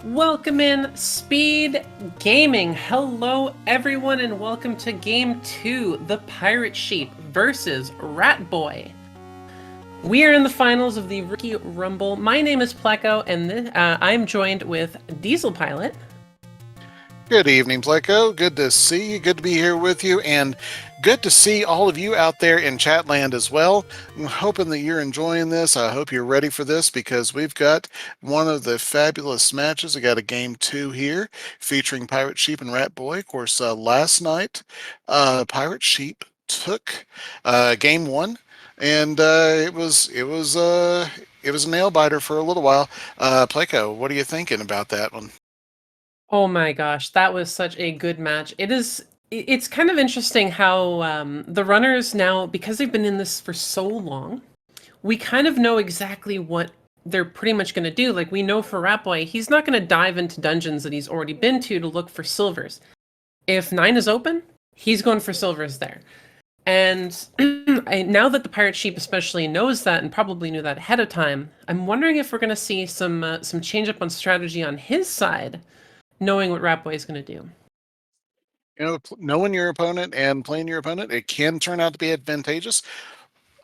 Welcome in Speed Gaming. Hello, everyone, and welcome to Game 2, The Pirate Sheep versus Ratboy. We are in the finals of the Rookie Rumble. My name is Pleco, and I'm joined with Diesel Pilot. Good evening, Pleco. Good to see you. Good to be here with you, and good to see all of you out there in Chatland as well. I'm hoping that you're enjoying this. I hope you're ready for this because we've got one of the fabulous matches. I got a game 2 here featuring Pirate Sheep and Ratboy. Of course, last night, Pirate Sheep took game 1, and it was a nail biter for a little while. Pleco, what are you thinking about that one? Oh my gosh, that was such a good match. It's kind of interesting how the runners now, because they've been in this for so long, we kind of know exactly what they're pretty much going to do. Like, we know for Ratboy, he's not going to dive into dungeons that he's already been to look for silvers. If 9 is open, he's going for silvers there. And now that the Pirate Sheep especially knows that and probably knew that ahead of time, I'm wondering if we're going to see some change up on strategy on his side, knowing what Ratboy is going to do. Knowing your opponent and playing your opponent, it can turn out to be advantageous.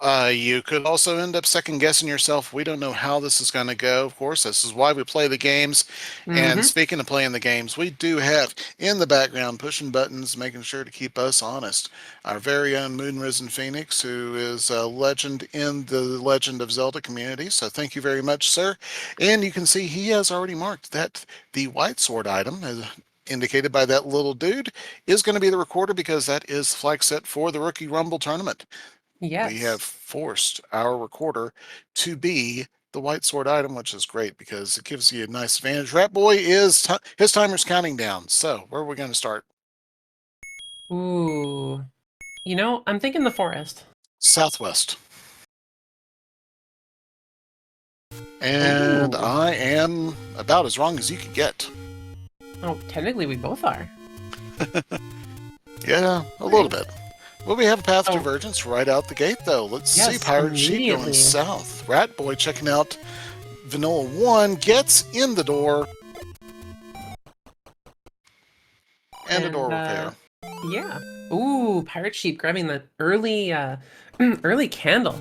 You could also end up second guessing yourself. We don't know how this is going to go. Of course, this is why we play the games. And Mm-hmm. speaking of playing the games, we do have in the background pushing buttons, making sure to keep us honest. Our very own Moon Risen Phoenix, who is a legend in the Legend of Zelda community. So thank you very much, sir. And you can see he has already marked that the white sword item, as indicated by that little dude, is going to be the recorder because that is flag set for the Rookie Rumble tournament. We have Yes. forced our recorder to be the white sword item, which is great because it gives you a nice advantage. Ratboy his timer's counting down. So where are we going to start? Ooh. I'm thinking the forest. Southwest. And Ooh. I am about as wrong as you could get. Oh, technically we both are. Yeah, a little Right. bit. Well, we have a path Oh, divergence right out the gate, though. Let's see yes, Pirate Sheep going immediately. south. Ratboy checking out Vanilla 1, gets in the door, and a And door repair. yeah. Ooh, Pirate Sheep grabbing that early early candle.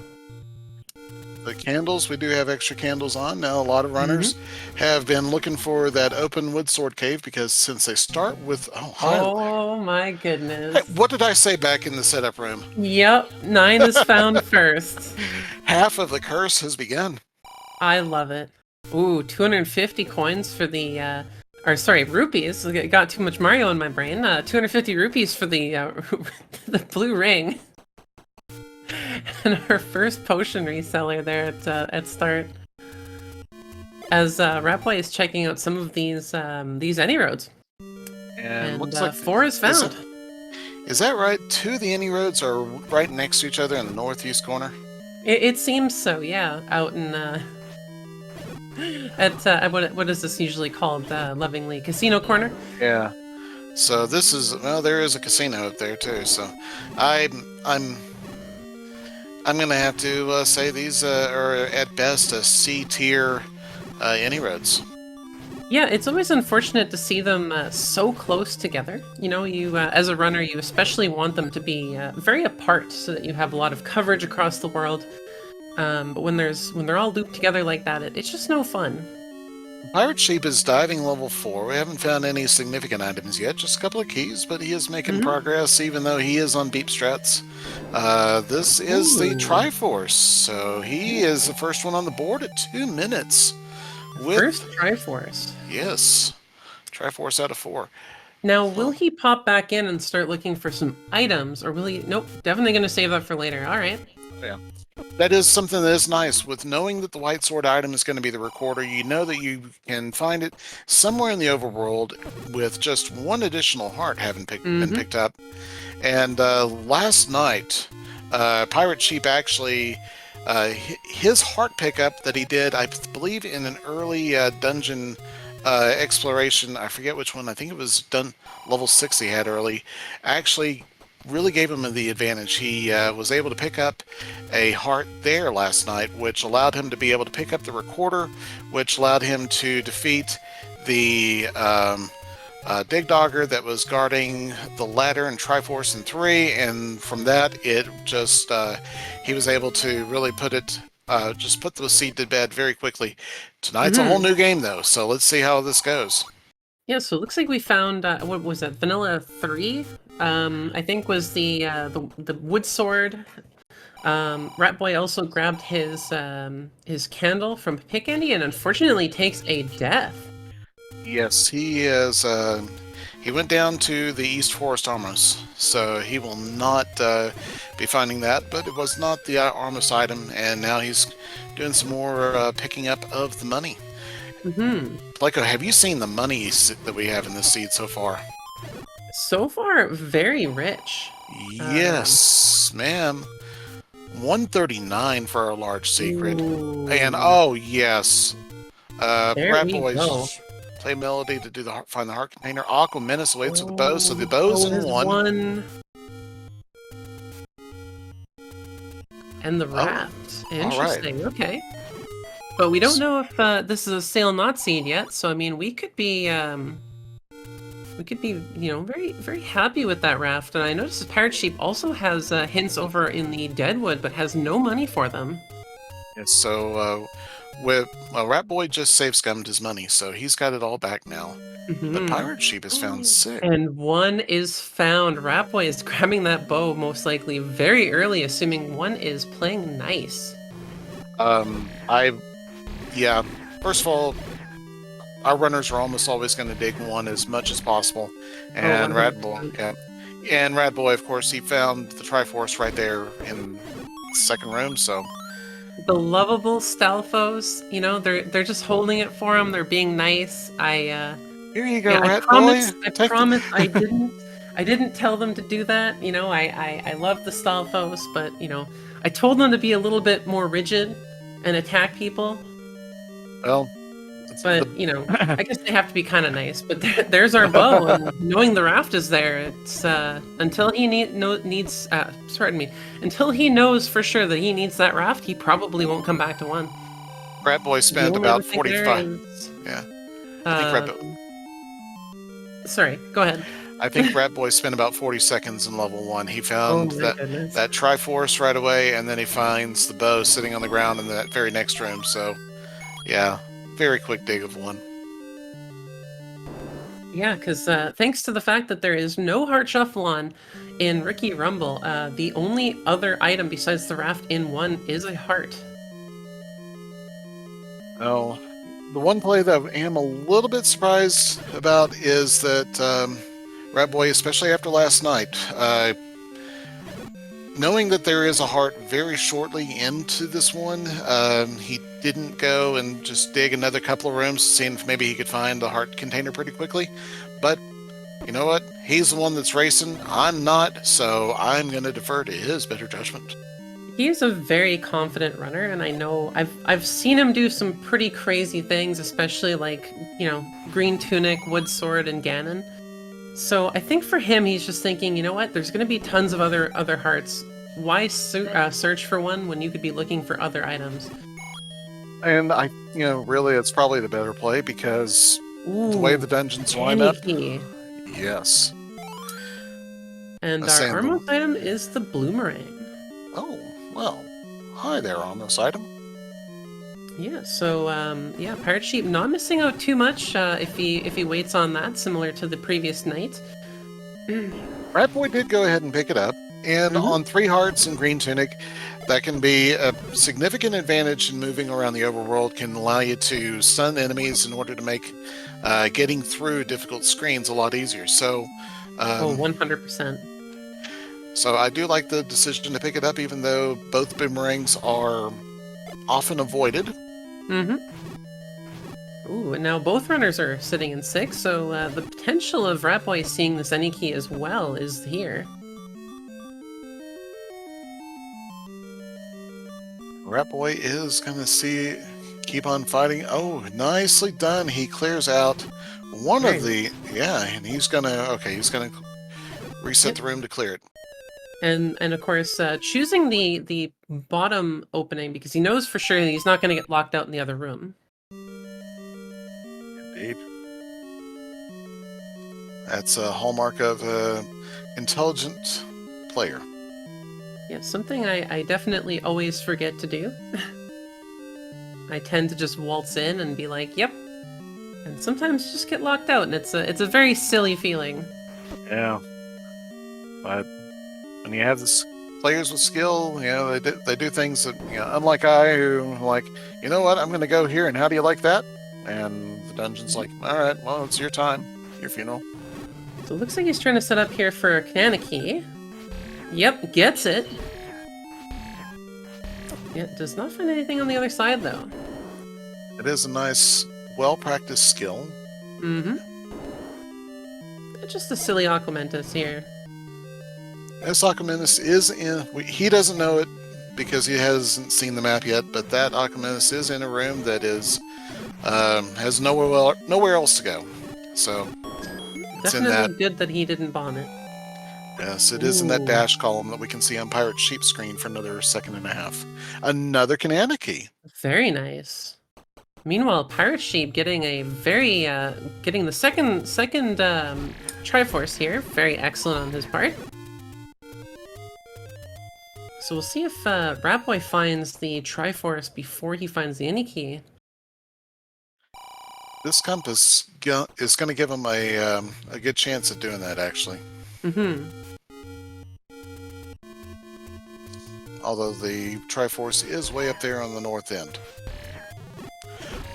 The candles, we do have extra candles on. Now, a lot of Mm-hmm. runners have been looking for that open wood sword cave because since they start with, Oh my hey, goodness. what did I say back in the setup room? Yep, 9 is found first. Half of the curse has begun. I love it. Ooh, 250 coins for the or sorry, rupees. I got too much Mario in my brain. 250 rupees for the the blue ring. And our first potion reseller there at start. As Ratboy is checking out some of these any roads. And And looks like, 4 is is found. it, is that right? Two of the any roads are right next to each other in the northeast corner. It seems so, yeah. Out in at what is this usually called? Lovingly Casino Corner. Yeah. So this is, well, there is a casino up there too. So I'm I'm I'm gonna have to say these are at best a C tier any roads. Yeah, it's always unfortunate to see them so close together. You as a runner, you especially want them to be very apart so that you have a lot of coverage across the world. But when they're all looped together like that, it's just no fun. Pirate Sheep is diving level 4. We haven't found any significant items yet, just a couple of keys, but he is making Hmm. progress even though he is on beep strats. This is the Ooh, Triforce, so he is the first one on the board at 2 minutes with, first Triforce. yes, Triforce out of 4. Now, will Well, he pop back in and start looking for some items, or will he? Nope, definitely gonna save that for later. All right. yeah. That is something that is nice. With knowing that the white sword item is going to be the recorder, you know that you can find it somewhere in the overworld with just one additional heart having been Mm-hmm. picked up. And last night, Pirate Sheep actually, his heart pickup that he did, I believe, in an early dungeon exploration. I forget which one. I think it was done level 6 he had early. Actually, really gave him the advantage. He was able to pick up a heart there last night, which allowed him to be able to pick up the recorder, which allowed him to defeat the Dig Dogger that was guarding the ladder in Triforce in 3, and from that, it just he was able to really just put the seed to bed very quickly. Tonight's a whole new game, though, so let's see how this goes. Yeah, so it looks like we found what was that? Vanilla 3, I think was the wood sword. Ratboy also grabbed his candle from Pick Andy and unfortunately takes a death. Yes, he is. He went down to the East Forest Armos, so he will not be finding that. But it was not the Armos item, and now he's doing some more picking up of the money. Pleiko, have you seen the money that we have in this seed so far? So far, very rich. Yes, ma'am. 139 for a large secret. Ooh. And oh yes, There we go. Ratboy's play melody to do find the heart container. Aqua Menace waits with the bow, so the bow's in one. And the raft. Interesting. Right. Okay. But we don't know if this is a sail not seed yet. So I mean, we could be, very, very happy with that raft. And I noticed the PirateSheep also has hints over in the Deadwood, but has no money for them. And so Ratboy just save scummed his money, so he's got it all back now. But PirateSheep has found 6. And 1 is found. Ratboy is grabbing that bow most likely very early, assuming 1 is playing nice. Yeah. First of all, our runners are almost always going to dig 1 as much as possible, and Ratboy, of course, he found the Triforce right there in the second room. So the lovable Stalfos, they're just holding it for him. They're being nice. Here you go, I Ratboy. promise I didn't tell them to do that. I love the Stalfos, but I told them to be a little bit more rigid and attack people. Well, but I guess they have to be kind of nice. But there's our bow, and knowing the raft is there, it's until he until he knows for sure that he needs that raft, he probably won't come back to 1. Ratboy spent about 45. Yeah, I think Sorry, go ahead. I think Ratboy spent about 40 seconds in level 1. He found that Triforce right away, and then he finds the bow sitting on the ground in that very next room. So, yeah, very quick dig of 1. Yeah, because thanks to the fact that there is no heart shuffle-on in Ricky Rumble, the only other item besides the raft in 1 is a heart. Oh, the one play that I am a little bit surprised about is that Ratboy, especially after last night, knowing that there is a heart very shortly into this one, he didn't go and just dig another couple of rooms, seeing if maybe he could find the heart container pretty quickly. But you know what? He's the one that's racing. I'm not, so I'm going to defer to his better judgment. He's a very confident runner, and I know I've seen him do some pretty crazy things, especially like Green Tunic, Wood Sword, and Ganon. So I think for him, he's just thinking, you know what? There's going to be tons of other hearts. Why search for 1 when you could be looking for other items? And really, it's probably the better play because the way the dungeons line up. Yes. And our Armos item is the Bloomerang. Oh, well. Hi there, Armos item. Yeah, so PirateSheep not missing out too much if he waits on that, similar to the previous night. Ratboy did go ahead and pick it up, and on 3 hearts and Green Tunic, that can be a significant advantage in moving around the overworld. Can allow you to stun enemies in order to make getting through difficult screens a lot easier. So, 100%. So I do like the decision to pick it up, even though both boomerangs are often avoided. Ooh, and now both runners are sitting in 6, so the potential of Ratboy seeing this any key as well is here. Ratboy is going to keep on fighting. Oh, nicely done. He clears out one of the, and he's going to reset the room to clear it. And of course, choosing the bottom opening because he knows for sure he's not going to get locked out in the other room. Indeed. That's a hallmark of intelligent player. Yeah, something I definitely always forget to do. I tend to just waltz in and be like, yep, and sometimes just get locked out, and it's a very silly feeling. Yeah, but when you have this players with skill, they do things that unlike I who like, you know what, I'm going to go here, and how do you like that? And the dungeon's like, all right, well, it's your time, your funeral. So it looks like he's trying to set up here for a Kaneki. Yep, gets it. Yeah, does not find anything on the other side though. It is a nice, well-practiced skill. Mm-hmm. Just a silly Aquamentus here. This Aquamentus is in. He doesn't know it because he hasn't seen the map yet, but that Aquamentus is in a room that is has nowhere else to go. So it's in Definitely that. good that he didn't bomb it. Yes, it is in that dash column that we can see on Pirate Sheep screen for another second and a half. Another Kaneki. Very nice. Meanwhile, Pirate Sheep getting a very getting the second Triforce here. Very excellent on his part. So we'll see if Ratboy finds the Triforce before he finds the Aniki. This compass is going to give him a good chance at doing that, actually. Mm-hmm. Although the Triforce is way up there on the north end.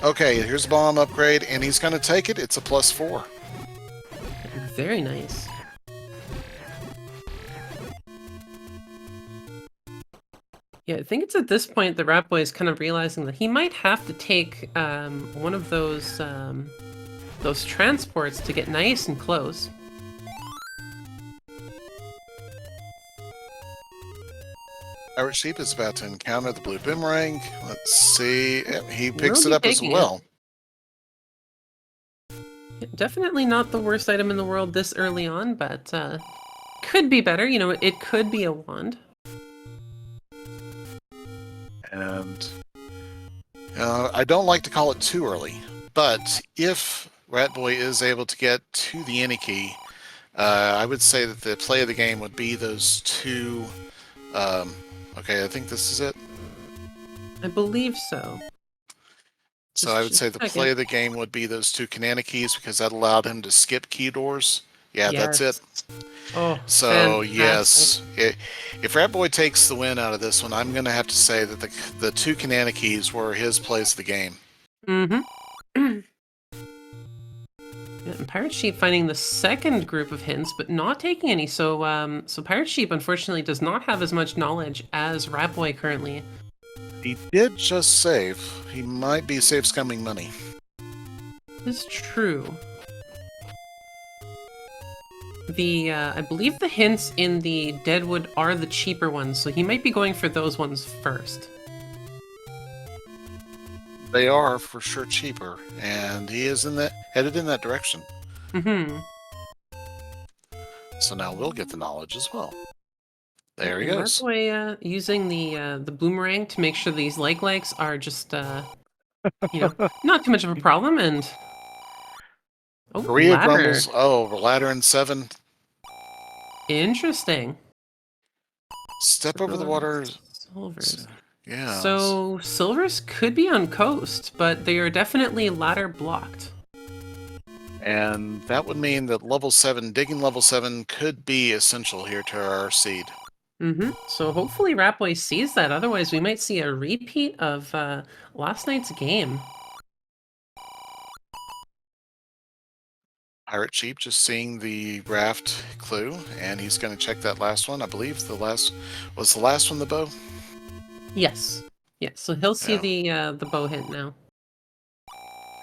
Okay, here's the bomb upgrade, and he's going to take it. It's a +4. Very nice. Yeah, I think it's at this point that Ratboy is kind of realizing that he might have to take one of those transports to get nice and close. Pirate Sheep is about to encounter the blue boomerang. Let's see. He picks Will it be up as taking well. Definitely not the worst item in the world this early on, but could be better. You know, it could be a wand. And I don't like to call it too early, but if Ratboy is able to get to the Aniki, I would say that the play of the game would be those two. Okay, I think this is it. I believe so. So I would say the play of the game would be those two Kananakis because that allowed him to skip key doors. Yeah, Yes. that's it. Oh, so fantastic. yes, if Ratboy takes the win out of this one, I'm going to have to say that the two Kananakis were his plays of the game. Mm-hmm. Yeah, and Pirate Sheep finding the second group of hints, but not taking any. So, so Pirate Sheep unfortunately does not have as much knowledge as Ratboy currently. He did just save. He might be safe scumming money. It's true. I believe the hints in the Deadwood are the cheaper ones, so he might be going for those ones first. They are for sure cheaper, and he is headed in that direction. Mm-hmm. So now we'll get the knowledge as well. There he goes. Ratboy using the boomerang to make sure these legs are just not too much of a problem, and Korea ladder. grumbles. Oh, ladder and 7. Interesting. Step over the water. Silvers. Yeah. So silvers could be on coast, but they are definitely ladder blocked. And that would mean that digging level 7 could be essential here to our seed. Mm-hmm. So hopefully Ratboy sees that, otherwise we might see a repeat of last night's game. Pirate Sheep just seeing the raft clue, and he's going to check that last one. I believe the last one the bow. Yes. Yes. So he'll see the bow hint now.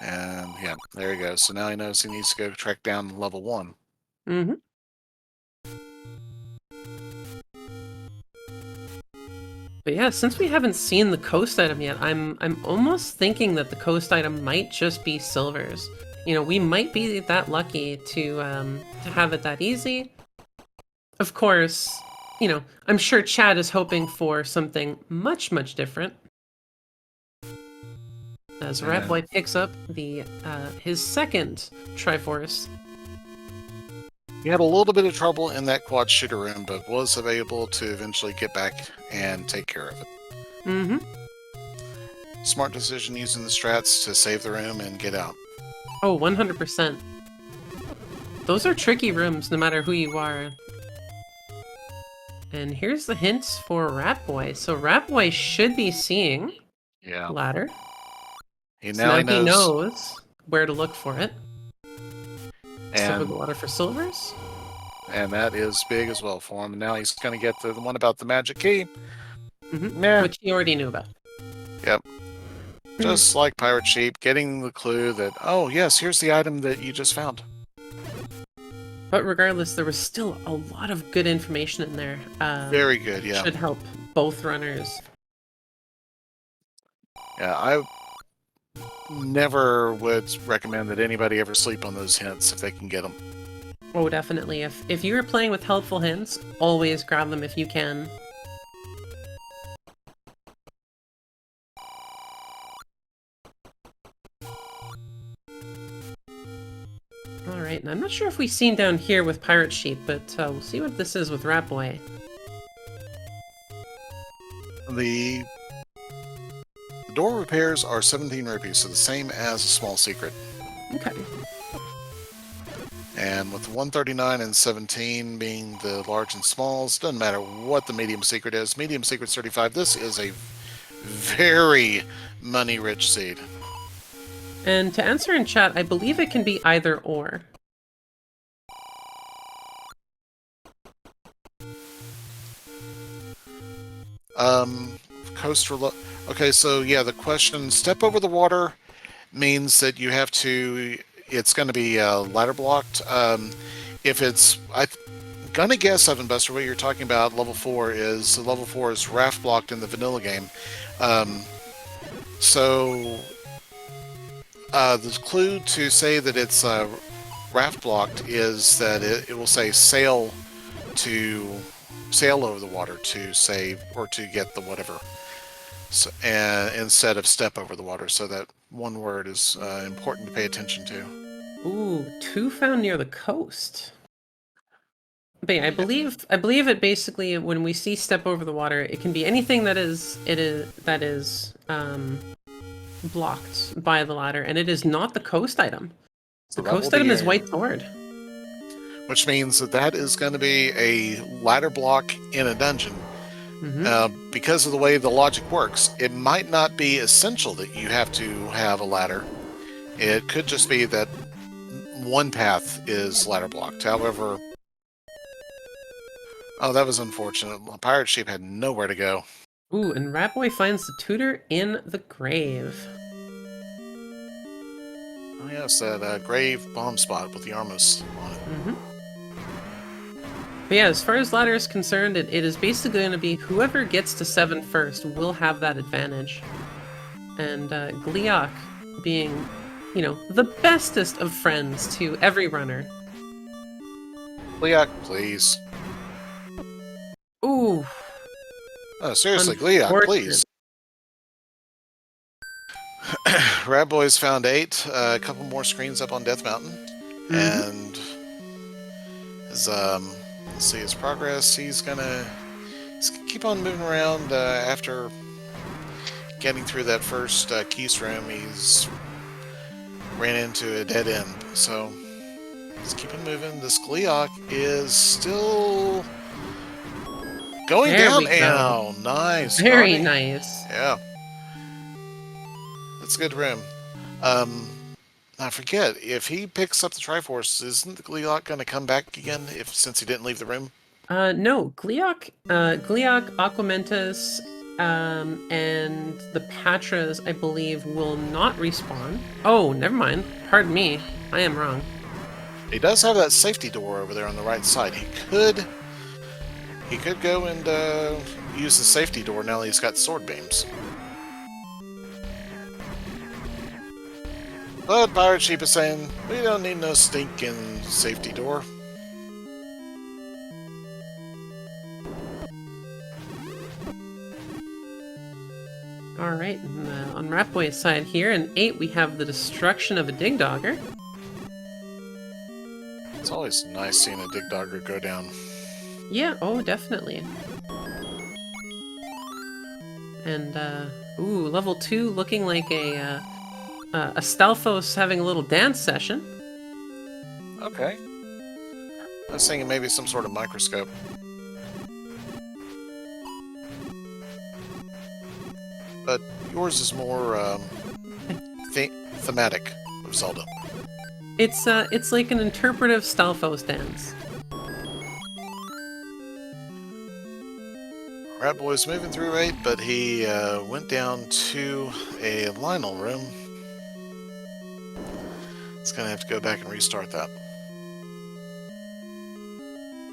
And yeah, there he goes. So now he knows he needs to go track down level 1. Mm-hmm. But yeah, since we haven't seen the coast item yet, I'm almost thinking that the coast item might just be silvers. You know, we might be that lucky to have it that easy. Of course, you know, I'm sure Chad is hoping for something much, much different. As Ratboy picks up his second Triforce. He had a little bit of trouble in that quad shooter room, but was able to eventually get back and take care of it. Mm-hmm. Smart decision using the strats to save the room and get out. Oh, 100%. Those are tricky rooms, no matter who you are. And here's the hints for Ratboy. So Ratboy should be seeing Yeah. ladder. He So now he knows. knows where to look for it. Step over And the water for silvers. and that is big as well for him. Now he's going to get the one about the magic key. Mm-hmm. Yeah. Which he already knew about. Yep. Just like Pirate Sheep, getting the clue that, oh yes, here's the item that you just found. But regardless, there was still a lot of good information in there. Very good, yeah. Should help both runners. Yeah, I never would recommend that anybody ever sleep on those hints if they can get them. Oh, definitely. If you are playing with helpful hints, always grab them if you can. Alright, and I'm not sure if we've seen down here with Pirate Sheep, but we'll see what this is with Ratboy. The door repairs are 17 rupees, so the same as a small secret. Okay. And with 139 and 17 being the large and smalls, doesn't matter what the medium secret is. Medium secret's 35. This is a very money-rich seed. And to answer in chat, I believe it can be either or. Coastal. Okay, so yeah, the question: step over the water means that you have to. It's going to be ladder blocked. If it's, I'm gonna guess, Evan Buster, what you're talking about. Level 4 is raft blocked in the vanilla game. So the clue to say that it's raft blocked is that it will say sail over the water to save or to get the whatever. So, and instead of step over the water, so that one word is important to pay attention to. Ooh, 2 found near the coast. But yeah, I believe it basically, when we see step over the water, it can be anything that is blocked by the ladder, and it is not the coast item. So the coast item is White Sword. Which means that is going to be a ladder block in a dungeon. Mm-hmm. Because of the way the logic works, it might not be essential that you have to have a ladder. It could just be that one path is ladder blocked. However, oh, that was unfortunate. Pirate Sheep had nowhere to go. Ooh, and Ratboy finds the tutor in the grave. Oh yes, that grave bomb spot with the Armos on it. Mm-hmm. But yeah, as far as ladder is concerned, it is basically going to be whoever gets to 7 first will have that advantage. And Gliok being, you know, the bestest of friends to every runner. Gliok, please. Ooh. Oh, seriously, Gliok, please. Ratboy's found 8. A couple more screens up on Death Mountain. Mm-hmm. And his, let's see his progress. He's gonna keep on moving around after getting through that first keys room. He's ran into a dead end. So just keep on moving. This Gliok is still going down. Ow, nice. Very nice. Yeah. That's a good room. I forget, if he picks up the Triforce, isn't the Gliok going to come back again since he didn't leave the room? No. Gliok, Aquamentus, and the Patras, I believe, will not respawn. Oh, never mind. Pardon me. I am wrong. He does have that safety door over there on the right side. He could go and use the safety door now that he's got sword beams. But Pirate Sheep is saying, we don't need no stinking safety door. Alright, on Ratboy's side here, in 8 we have the destruction of a Dig Dogger. It's always nice seeing a dig dogger go down. Yeah, oh, definitely. And, ooh, level 2 looking like a Stalfos having a little dance session. Okay. I was thinking maybe some sort of microscope. But yours is more thematic of Zelda. It's like an interpretive Stalfos dance. Ratboy's moving through 8, but he went down to a Lionel room. It's going to have to go back and restart that.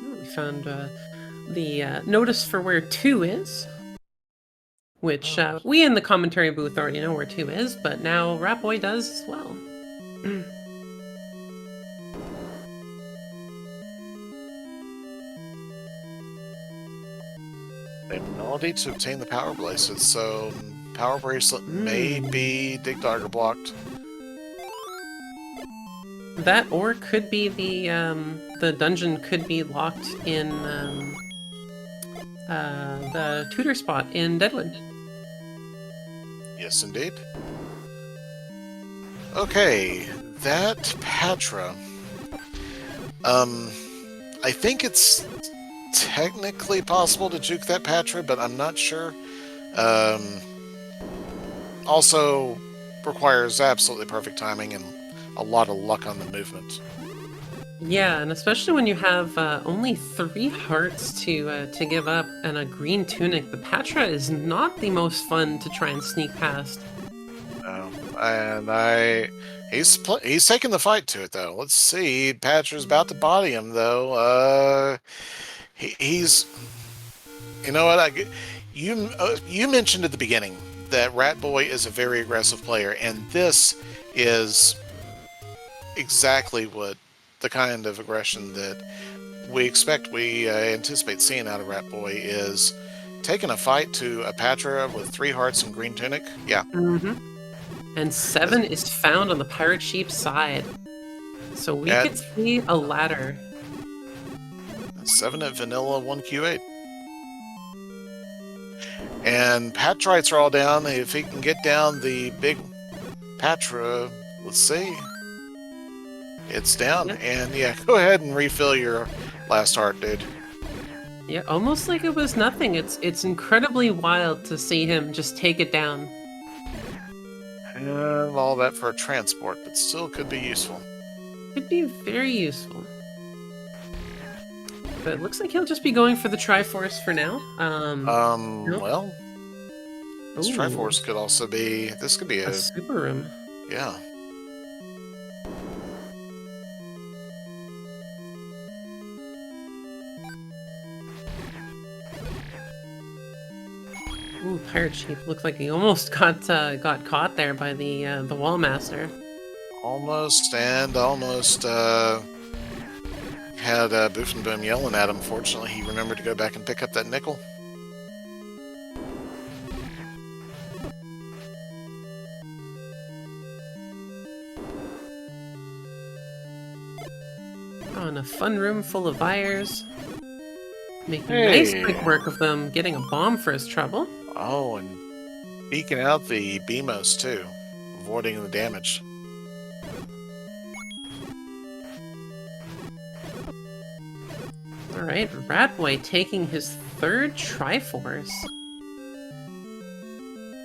We found the notice for where 2 is, which we in the commentary booth already know where 2 is, but now Ratboy does as well. A melody to obtain the power bracelet, so power bracelet may be dig dogger blocked. That or could be the dungeon could be locked in the tutor spot in Deadwood. Yes, indeed. Okay, that Patra. I think it's technically possible to juke that Patra, but I'm not sure. Also requires absolutely perfect timing and a lot of luck on the movement. Yeah, and especially when you have only 3 hearts to give up and a green tunic, the Patra is not the most fun to try and sneak past. He's taking the fight to it though. Let's see. Patra's about to body him though. He's. You know what? You mentioned at the beginning that Ratboy is a very aggressive player, and this is exactly what the kind of aggression that we anticipate seeing out of Ratboy is taking a fight to a Patra with 3 hearts and green tunic. Yeah. And 7 is found on the Pirate Sheep side. So we could see a ladder. 7 at vanilla, 1 Q8. And Patrites are all down. If he can get down the big Patra, let's see. It's down. Yep. And yeah, go ahead and refill your last heart, dude. Yeah, almost like it was nothing. It's incredibly wild to see him just take it down. And all that for transport, but still could be useful. Could be very useful. But it looks like he'll just be going for the Triforce for now. Nope. Well, this Triforce could also be. This could be a super room. Yeah. Ooh, Pirate Sheep looked like he almost got caught there by the Wallmaster. Almost had Boof and Boom yelling at him. Fortunately, he remembered to go back and pick up that nickel. Oh, and a fun room full of buyers. Making nice quick work of them getting a bomb for his trouble. Oh, and beaking out the BMOS too, avoiding the damage. Alright, Ratboy taking his 3rd Triforce.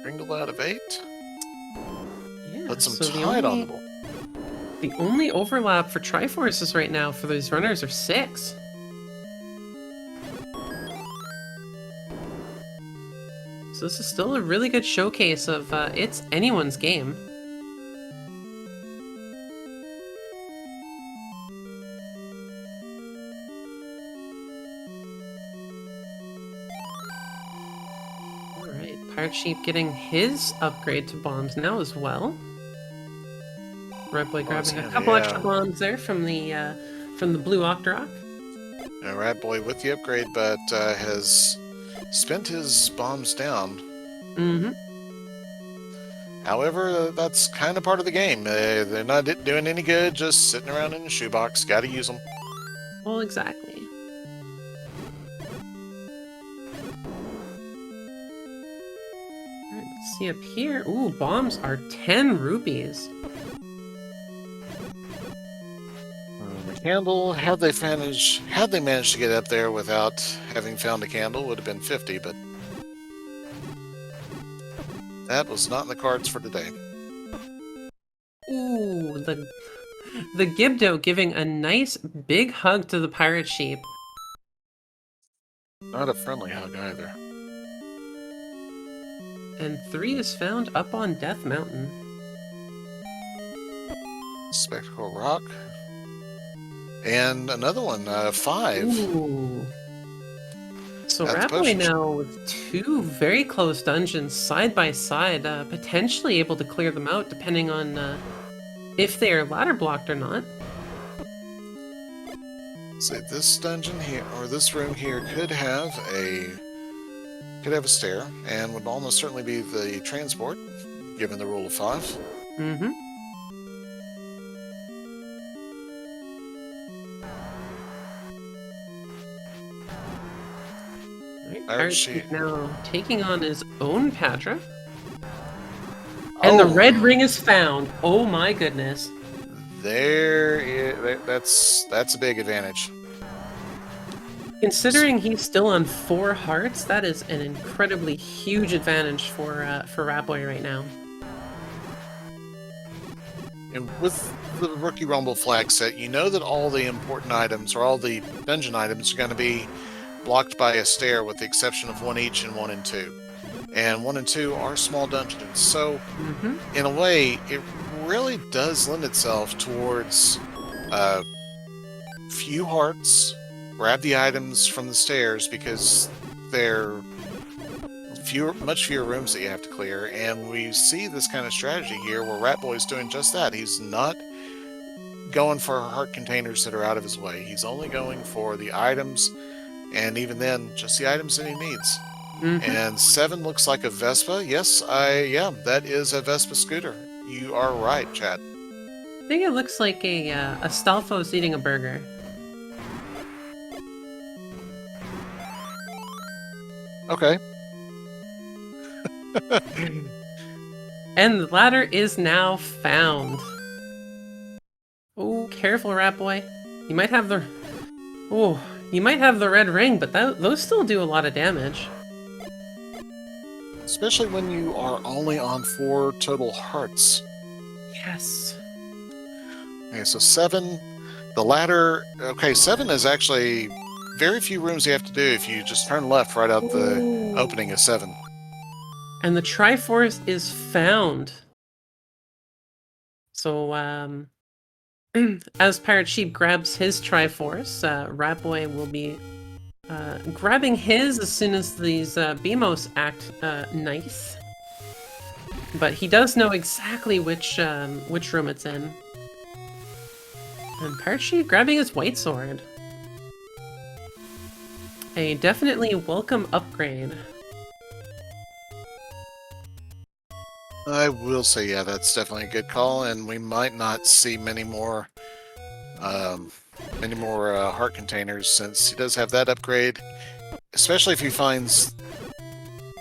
Kringle out of 8. Yeah, Put some so tide on the board. The only overlap for Triforces right now for these runners are 6. So this is still a really good showcase of it's anyone's game. Alright, Pirate Sheep getting his upgrade to bombs now as well. Ratboy grabbing a couple extra bombs there from the blue Octorok. Now, Ratboy with the upgrade, but has spent his bombs down. However, that's kind of part of the game. They're not doing any good just sitting around in a shoebox. Got to use them. Well, exactly. Alright, let's see up here. Ooh, bombs are 10 rupees. The candle, had they managed to get up there without having found a candle, would have been 50, but that was not in the cards for today. Ooh, the Gibdo giving a nice big hug to the pirate sheep. Not a friendly hug either. And 3 is found up on Death Mountain. Spectacle Rock. And another one, 5. Ooh. So That's Ratboy potion. now with 2 very close dungeons side by side, potentially able to clear them out depending on if they are ladder blocked or not. Say this dungeon here, or this room here, could have a stair, and would almost certainly be the transport, given the rule of 5. Mm-hmm. Pirate Sheep now taking on his own Patra. And the red ring is found. Oh my goodness. That's a big advantage. Considering he's still on 4 hearts, that is an incredibly huge advantage for Ratboy right now. And with the Rookie Rumble flag set, you know that all the important items, or all the dungeon items, are going to be blocked by a stair, with the exception of 1 each in 1 and 2. And 1 and 2 are small dungeons, so in a way, it really does lend itself towards few hearts, grab the items from the stairs, because they're much fewer rooms that you have to clear, and we see this kind of strategy here where Ratboy's doing just that. He's not going for heart containers that are out of his way. He's only going for the items, and even then, just the items that he needs. And 7 looks like a Vespa. Yes, that is a Vespa scooter. You are right, chat. I think it looks like a Stalfo's eating a burger. Okay. And the ladder is now found. Oh, careful, Ratboy. You might have the... Oh, you might have the red ring, but those still do a lot of damage. Especially when you are only on 4 total hearts. Yes. Okay, so 7, the ladder... Okay, 7 is actually very few rooms you have to do if you just turn left right out the opening of 7. And the Triforce is found. So, as Pirate Sheep grabs his Triforce, Ratboy will be grabbing his as soon as these BMOs act nice. But he does know exactly which room it's in. And Pirate Sheep grabbing his white sword. A definitely welcome upgrade. I will say, yeah, that's definitely a good call, and we might not see many more heart containers, since he does have that upgrade, especially if he finds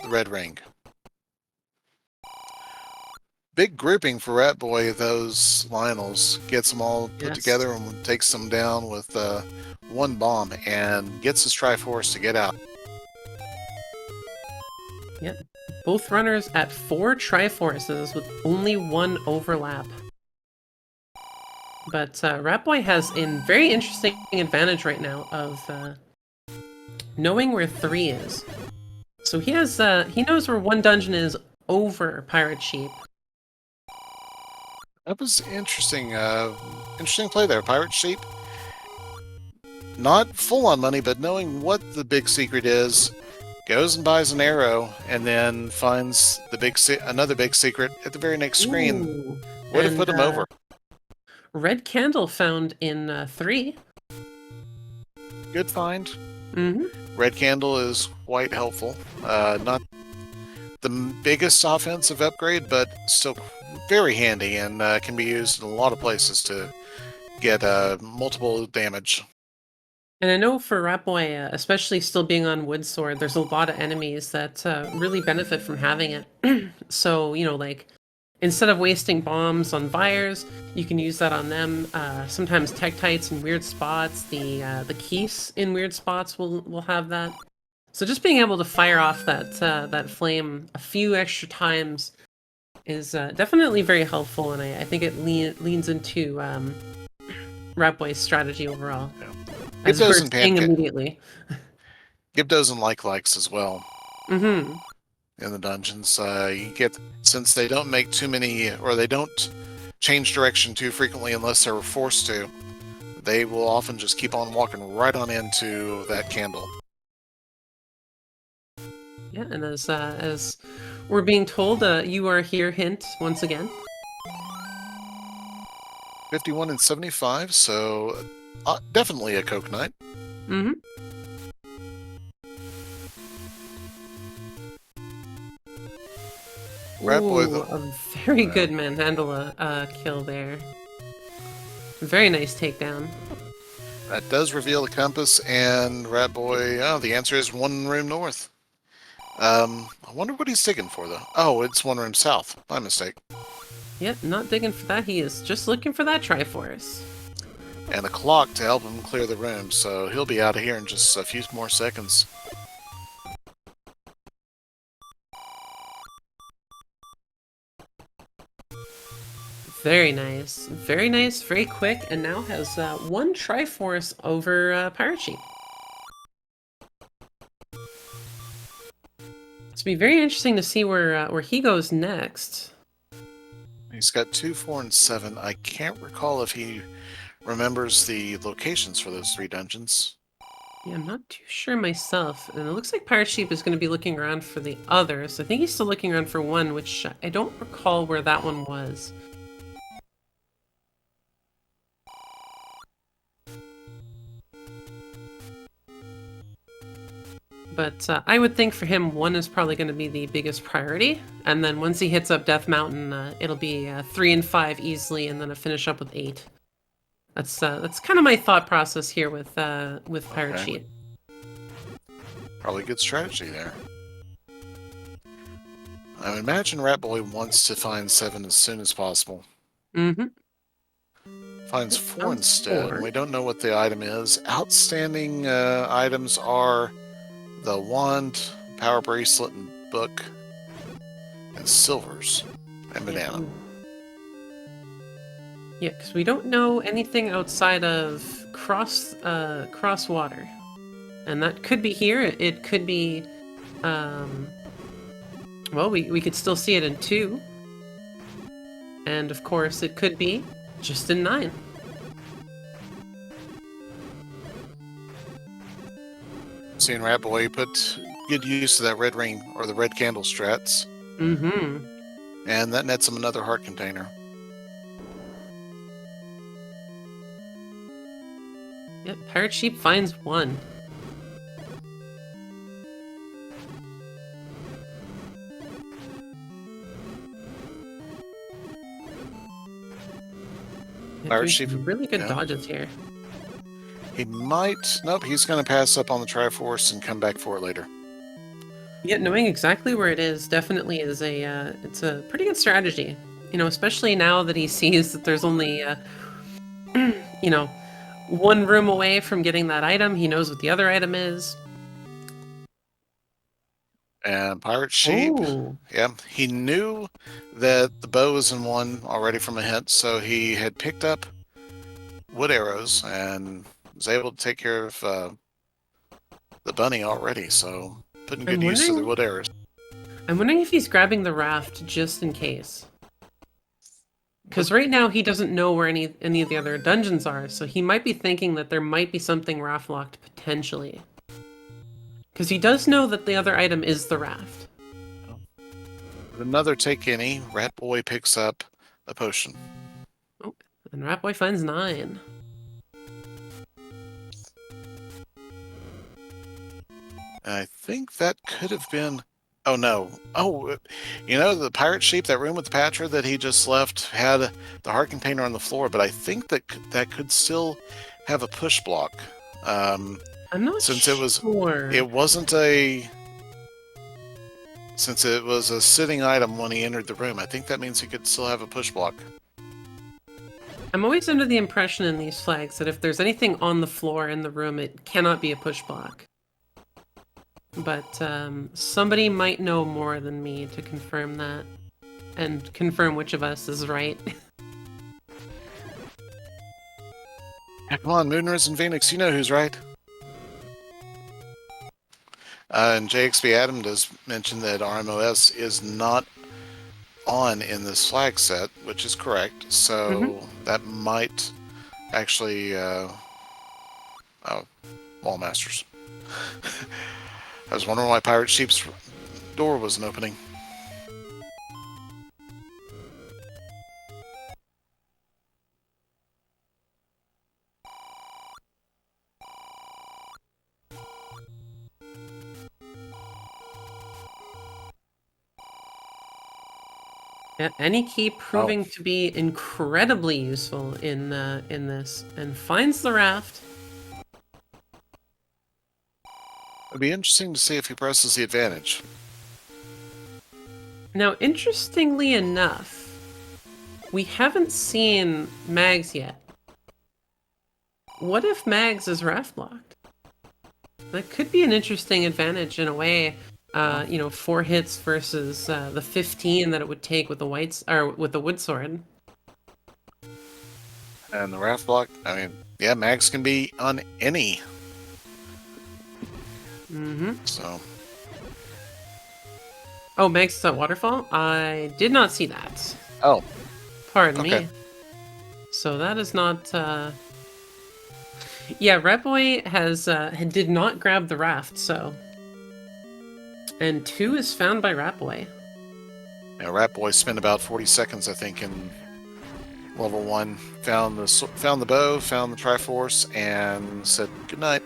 the red ring. Big grouping for Ratboy, those Lionels. Gets them all put together and takes them down with 1 bomb, and gets his Triforce to get out. Yep. Both runners at 4 Triforces with only 1 overlap. But Ratboy has a very interesting advantage right now of knowing where 3 is. So he knows where 1 dungeon is over Pirate Sheep. That was interesting. Interesting play there, Pirate Sheep. Not full on money, but knowing what the big secret is, goes and buys an arrow, and then finds the another big secret at the very next screen. Would have put him over. Red candle found in 3. Good find. Red candle is quite helpful. Not the biggest offensive upgrade, but still very handy and can be used in a lot of places to get multiple damage. And I know for Ratboy, especially still being on Wood Sword, there's a lot of enemies that really benefit from having it. So, you know, like, instead of wasting bombs on Vires, you can use that on them. Sometimes Tektites in weird spots, the Keese in weird spots will have that. So just being able to fire off that flame a few extra times is definitely very helpful, and I think it leans into Ratboy's strategy overall, as Gyptos we're and seeing pancake. immediately. Gyptos and likes as well Mm-hmm. in the dungeons. You get, since they don't make too many, or they don't change direction too frequently unless they're forced to, they will often just keep on walking right on into that candle. Yeah, and as we're being told, you are here, hint once again. 51 and 75, so definitely a Coke Knight. Mm-hmm. Ratboy, Ooh, though. a very Yeah. good Manhandla kill there. Very nice takedown. That does reveal the compass, and Ratboy, oh, the answer is one room north. I wonder what he's digging for, though. Oh, it's one room south. My mistake. Yep, not digging for that. He is just looking for that Triforce. And a clock to help him clear the room, so he'll be out of here in just a few more seconds. Very nice. Very nice, very quick, and now has one Triforce over PirateSheep. It's be very interesting to see where he goes next. He's got 2, 4, and 7. I can't recall if he remembers the locations for those 3 dungeons. Yeah, I'm not too sure myself, and it looks like PirateSheep is going to be looking around for the others. I think he's still looking around for one, which I don't recall where that one was. But I would think for him, one is probably going to be the biggest priority, and then once he hits up Death Mountain, it'll be 3 and 5 easily, and then a finish up with 8. That's kind of my thought process here with PirateSheep. Probably a good strategy there. I would imagine Ratboy wants to find 7 as soon as possible. Mm-hmm. Finds Yep, 4 found instead, 4. and we don't know what the item is. Outstanding items are the wand, power bracelet, and book, and silvers, and banana. Yeah, because we don't know anything outside of cross water, and that could be here. It could be, well, we could still see it in 2, and of course it could be just in 9. Seeing Ratboy put good use to that red ring, or the red candle strats. Mm-hmm. And that nets him another heart container. Yep, PirateSheep finds 1. PirateSheep, Really good yeah. dodges here. He might... Nope, he's going to pass up on the Triforce and come back for it later. Yeah, knowing exactly where it is definitely is it's a pretty good strategy. You know, especially now that he sees that there's only, you know, 1 room away from getting that item. He knows what the other item is. And PirateSheep, Oh, yeah, he knew that the bow was in 1 already from a hint, so he had picked up wood arrows and was able to take care of the bunny already, so putting good use to the wood arrows. I'm wondering if he's grabbing the raft just in case. Because right now he doesn't know where any of the other dungeons are, so he might be thinking that there might be something raft locked potentially. Because he does know that the other item is the raft. With another take any, Ratboy picks up a potion. Oh, and Ratboy finds 9. I think that could have been Oh no! Oh, the pirate sheep, that room with the Patra that he just left had the heart container on the floor, but I think that could still have a push block. Um, I'm not since sure. it wasn't a since it was a sitting item when he entered the room. I think that means he could still have a push block. I'm always under the impression in these flags that if there's anything on the floor in the room, it cannot be a push block. But somebody might know more than me to confirm that, and confirm which of us is right. Yeah, come on, Mooners and Phoenix, you know who's right. And JXB Adam does mention that RMOS is not on in this flag set, which is correct. So that might actually, Wall Masters. I was wondering why Pirate Sheep's door wasn't opening. Yeah, any key proving to be incredibly useful in this, and finds the raft. It'd be interesting to see if he presses the advantage. Now, interestingly enough, we haven't seen Mags yet. What if Mags is raft blocked? That could be an interesting advantage in a way. 4 hits versus the 15 that it would take with the wood sword. And the raft block, I mean, yeah, Mags can be on any. So. Oh, Mags is at waterfall? I did not see that. Oh. Pardon me. So that is not. Yeah, Ratboy did not grab the raft, so. And 2 is found by Ratboy. Yeah, Ratboy spent about 40 seconds, I think, in level 1. Found the bow, found the Triforce, and said goodnight.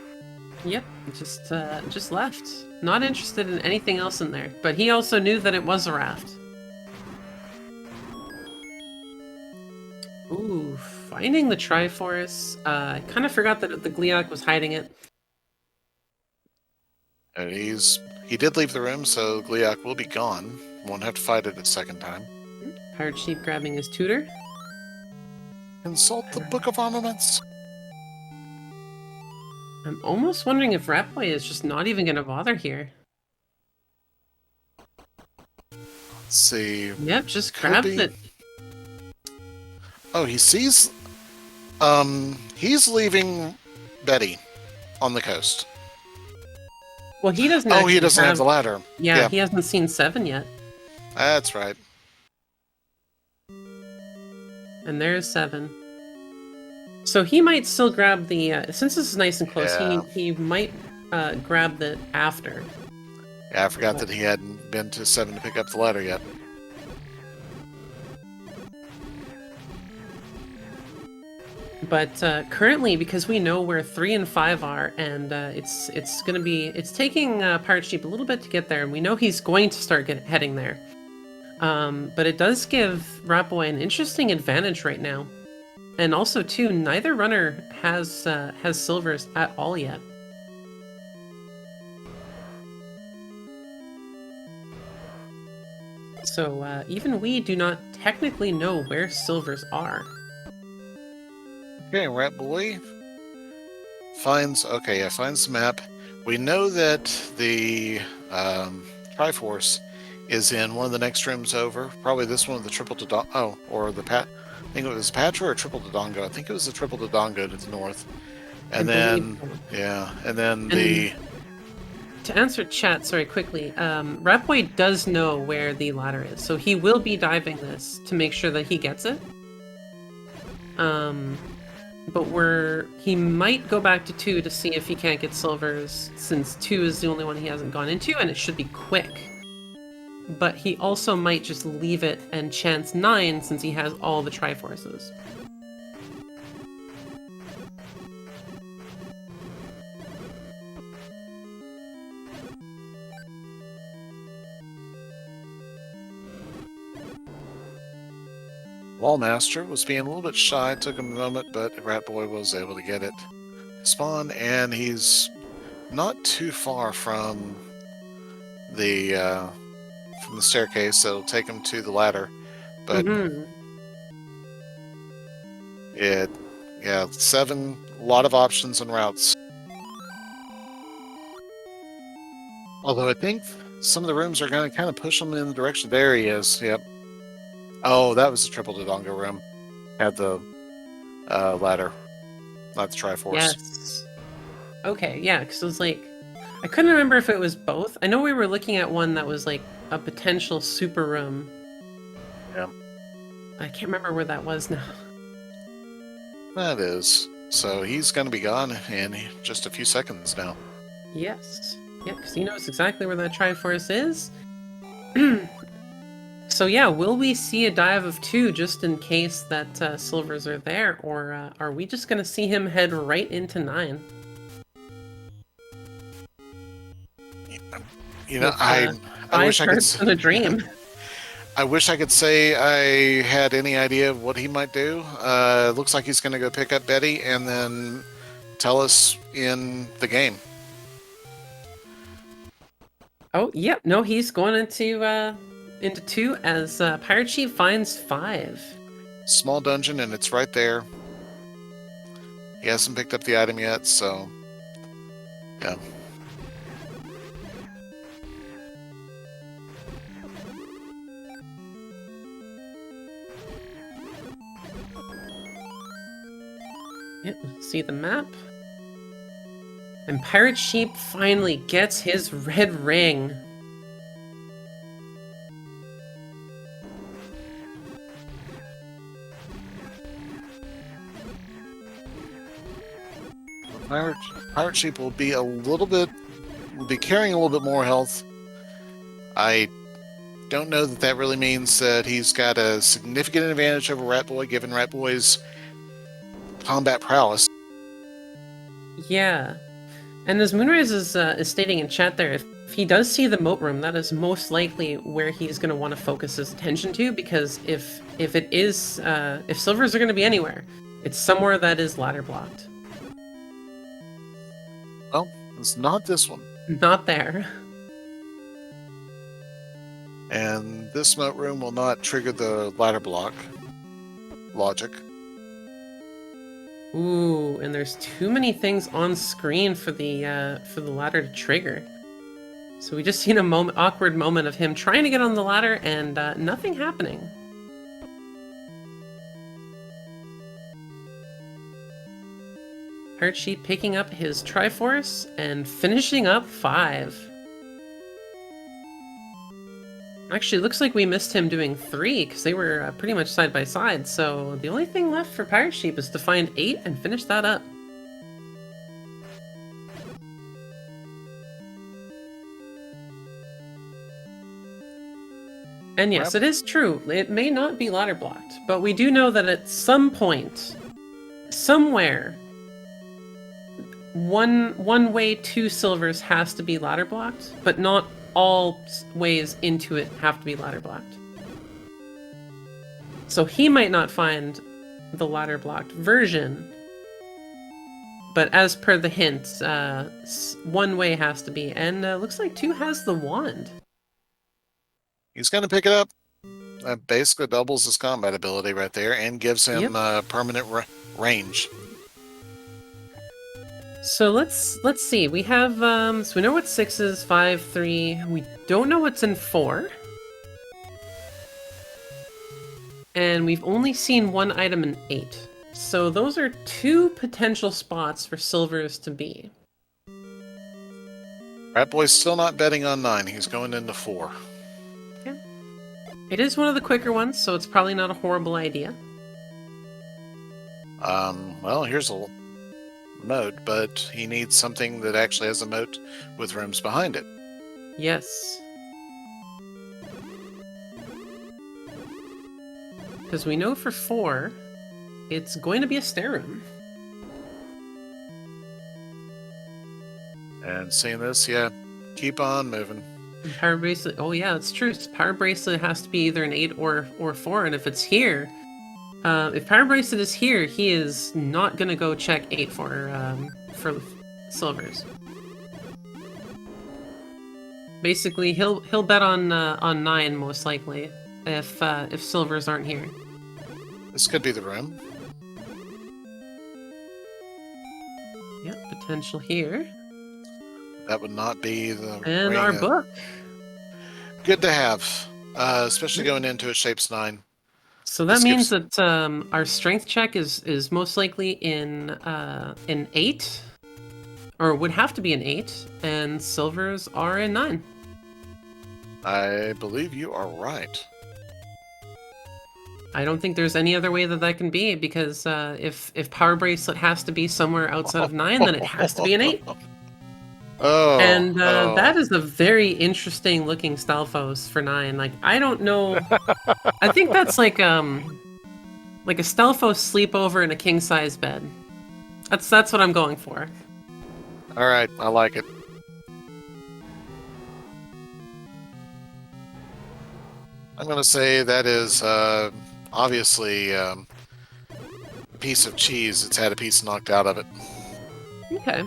Yep, just left. Not interested in anything else in there. But he also knew that it was a raft. Ooh, finding the Triforce. I kind of forgot that the Gleeok was hiding it. And he did leave the room, so Gleeok will be gone. Won't have to fight it a second time. Pirate Sheep grabbing his tutor. Consult the Book of Armaments. I'm almost wondering if Ratboy is just not even going to bother here. Let's see. Yep, just grabs it. Oh, he sees... he's leaving Betty on the coast. Well, he doesn't he doesn't have the ladder. Yeah, he hasn't seen 7 yet. That's right. And there's 7. So he might still grab the... since this is nice and close, he might grab the after. Yeah, I forgot that he hadn't been to 7 to pick up the ladder yet. But currently, because we know where 3 and 5 are, and it's taking Pirate Sheep a little bit to get there, and we know he's going to start heading there. But it does give Ratboy an interesting advantage right now, and also too, neither runner has silvers at all yet. So even we do not technically know where silvers are. Okay, Ratboy finds the map. We know that the Triforce is in one of the next rooms over. Probably this one with the triple Dodongo. Oh, or the I think it was Patra or triple Dodongo. I think it was the triple Dodongo to the north. And then To answer chat, sorry, quickly, Ratboy does know where the ladder is, so he will be diving this to make sure that he gets it. But he might go back to 2 to see if he can't get silvers, since 2 is the only one he hasn't gone into, and it should be quick. But he also might just leave it and chance 9 since he has all the Triforces. Wallmaster was being a little bit shy. It took him a moment, but Ratboy was able to get it spawn, and he's not too far from the staircase, so it'll take him to the ladder. But yeah, 7, a lot of options and routes. Although I think some of the rooms are going to kind of push him in the direction. There he is. Yep. Oh, that was the triple Dodongo room. Had the ladder, not the Triforce. Yes. Okay, yeah, because it was like, I couldn't remember if it was both. I know we were looking at one that was like a potential super room. Yeah. I can't remember where that was now. That is. So he's going to be gone in just a few seconds now. Yes. Yeah, because he knows exactly where that Triforce is. So yeah, will we see a dive of 2 just in case that silvers are there, or are we just going to see him head right into 9? You know, With, I wish I could. In a dream. I wish I could say I had any idea of what he might do. Looks like he's going to go pick up Betty and then tell us in the game. Oh, yep. No, he's going into 2 as PirateSheep finds 5. Small dungeon, and it's right there. He hasn't picked up the item yet, so yeah. Yep, see the map. And PirateSheep finally gets his red ring. PirateSheep will be carrying a little bit more health. I don't know that really means that he's got a significant advantage over Ratboy, given Ratboy's combat prowess. Yeah. And as Moonrise is stating in chat there, if he does see the moat room, that is most likely where he's going to want to focus his attention to, because if it is, if silvers are going to be anywhere, it's somewhere that is ladder blocked. Well, it's not this one. Not there. And this moat room will not trigger the ladder block logic. Ooh, and there's too many things on screen for the ladder to trigger. So we just seen a awkward moment of him trying to get on the ladder and nothing happening. PirateSheep picking up his Triforce and finishing up 5. Actually, looks like we missed him doing 3 because they were pretty much side by side. So the only thing left for PirateSheep is to find 8 and finish that up. And yes, it is true. It may not be ladder blocked, but we do know that at some point, somewhere, one way 2 silvers has to be ladder blocked, but not all ways into it have to be ladder blocked. So he might not find the ladder blocked version, but as per the hint, one way has to be, and looks like 2 has the wand. He's going to pick it up. That basically doubles his combat ability right there and gives him permanent range. So let's see. We have so we know what 6 is, 5, 3. We don't know what's in 4. And we've only seen 1 item in 8. So those are 2 potential spots for silvers to be. Ratboy's still not betting on 9. He's going into 4. Okay. It is one of the quicker ones, so it's probably not a horrible idea. Well, here's a moat, but he needs something that actually has a moat with rooms behind it. Yes. Because we know for 4, it's going to be a stair room. And seeing this, yeah, keep on moving. And power bracelet, oh yeah, it's true. Power bracelet has to be either an 8 or 4, and if it's here, If Power Bracelet is here, he is not gonna go check 8 for silvers. Basically, he'll bet on 9 most likely if silvers aren't here. This could be the room. Yep, potential here. That would not be the And ring. our book. Good to have, especially going into a shapes 9. So that This means gives- that our strength check is most likely in 8, or would have to be an 8, and silvers are in 9. I believe you are right. I don't think there's any other way that can be, because if Power Bracelet has to be somewhere outside of 9, then it has to be an 8. Oh, And oh. that is a very interesting looking Stalfos for 9. Like, I don't know. I think that's like a Stalfos sleepover in a king size bed. That's what I'm going for. All right, I like it. I'm going to say that is obviously a piece of cheese. It's had a piece knocked out of it. Okay.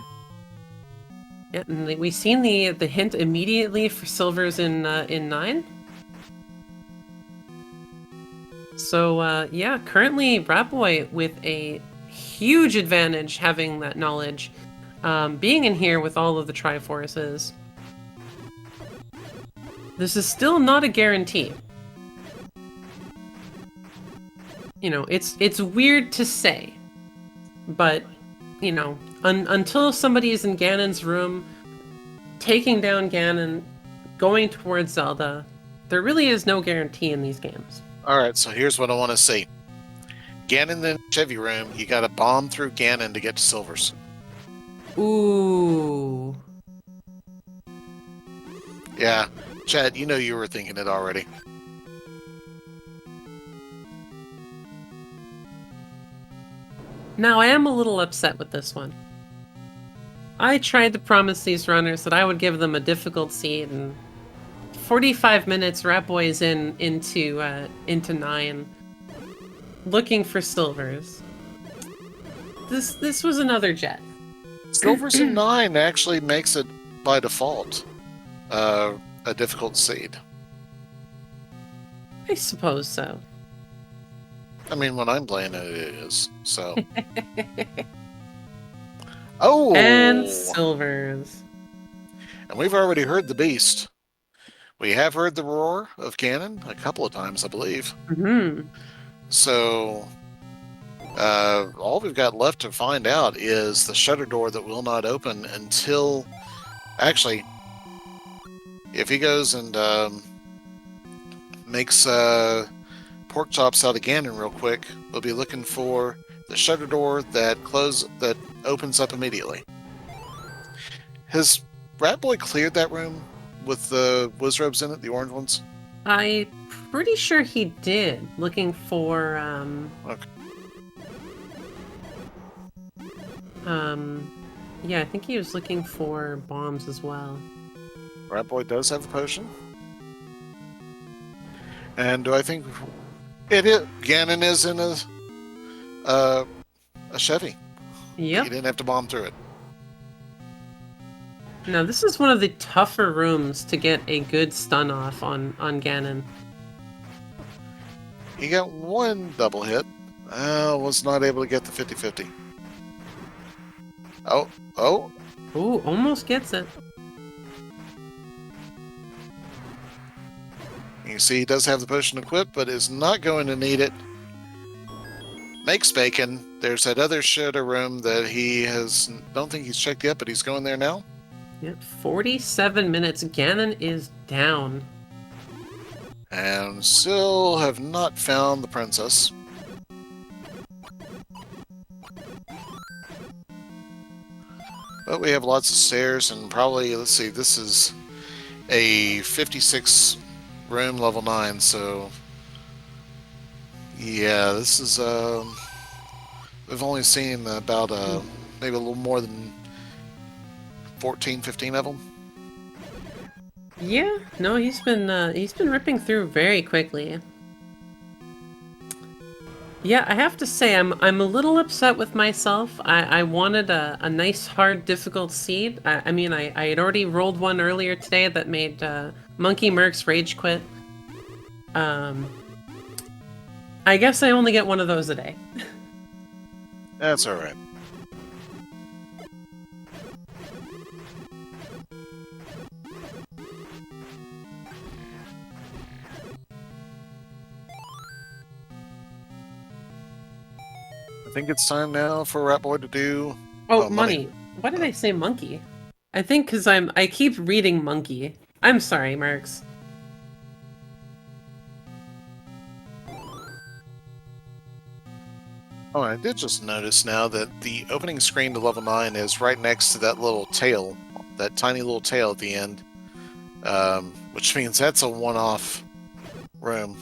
Yeah, and we've seen the hint immediately for silvers in 9. So yeah, currently Ratboy with a huge advantage having that knowledge, being in here with all of the Triforces. This is still not a guarantee. You know, it's weird to say, but you know, until somebody is in Ganon's room, taking down Ganon, going towards Zelda, there really is no guarantee in these games. All right, so here's what I want to see. Ganon in the Chevy room, you got to bomb through Ganon to get to silvers. Ooh. Yeah, Chad, you know you were thinking it already. Now, I am a little upset with this one. I tried to promise these runners that I would give them a difficult seed, and 45 minutes Ratboy is into 9, looking for silvers. This was another jet. Silvers in 9 actually makes it by default a difficult seed. I suppose so. I mean, when I'm playing it, it is. So. Oh! And silvers. And we've already heard the beast. We have heard the roar of Ganon a couple of times, I believe. Mm-hmm. So, all we've got left to find out is the shutter door that will not open until... Actually, if he goes and makes pork chops out of Ganon real quick, we'll be looking for the shutter door that opens up immediately. Has Ratboy cleared that room with the Wizrobes in it, the orange ones? I'm pretty sure he did, looking for, Okay. yeah, I think he was looking for bombs as well. Ratboy does have a potion. And do I think Ganon is in a Chevy? Yep. He didn't have to bomb through it. Now, this is one of the tougher rooms to get a good stun off on Ganon. He got one double hit. Was not able to get the 50-50. Oh. Ooh, almost gets it. You see he does have the potion equipped, but is not going to need it. Makes bacon. There's that other shutter room that don't think he's checked yet, but he's going there now. Yep, 47 minutes. Ganon is down. And still have not found the princess. But we have lots of stairs and probably, let's see, this is a 56 room level 9, so yeah, this is we've only seen about maybe a little more than 14, 15 of them. Yeah, no, he's been ripping through very quickly. Yeah, I have to say I'm a little upset with myself. I wanted a nice hard difficult seed. I mean I had already rolled one earlier today that made Monkey Mercs rage quit. Um, I guess I only get one of those a day. That's all right. I think it's time now for Ratboy to do... Oh, money. money. Why did I say monkey? I think because I keep reading monkey. I'm sorry, Mercs. Oh, I did just notice now that the opening screen to level 9 is right next to that little tail, that tiny little tail at the end, which means that's a one-off room.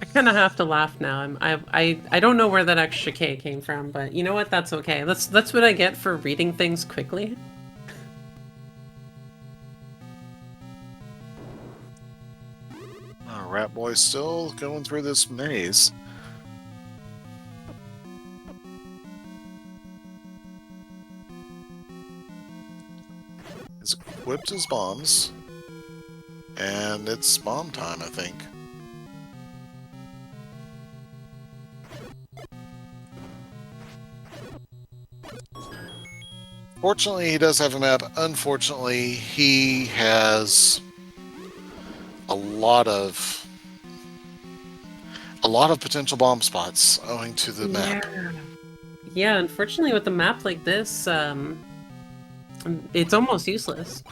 I kind of have to laugh now. I don't know where that extra K came from, but you know what? That's okay. That's what I get for reading things quickly. Oh, Ratboy's still going through this maze. He's equipped his bombs, and it's bomb time, I think. Fortunately, he does have a map. Unfortunately, he has a lot of potential bomb spots owing to the map. Yeah, unfortunately with a map like this, it's almost useless.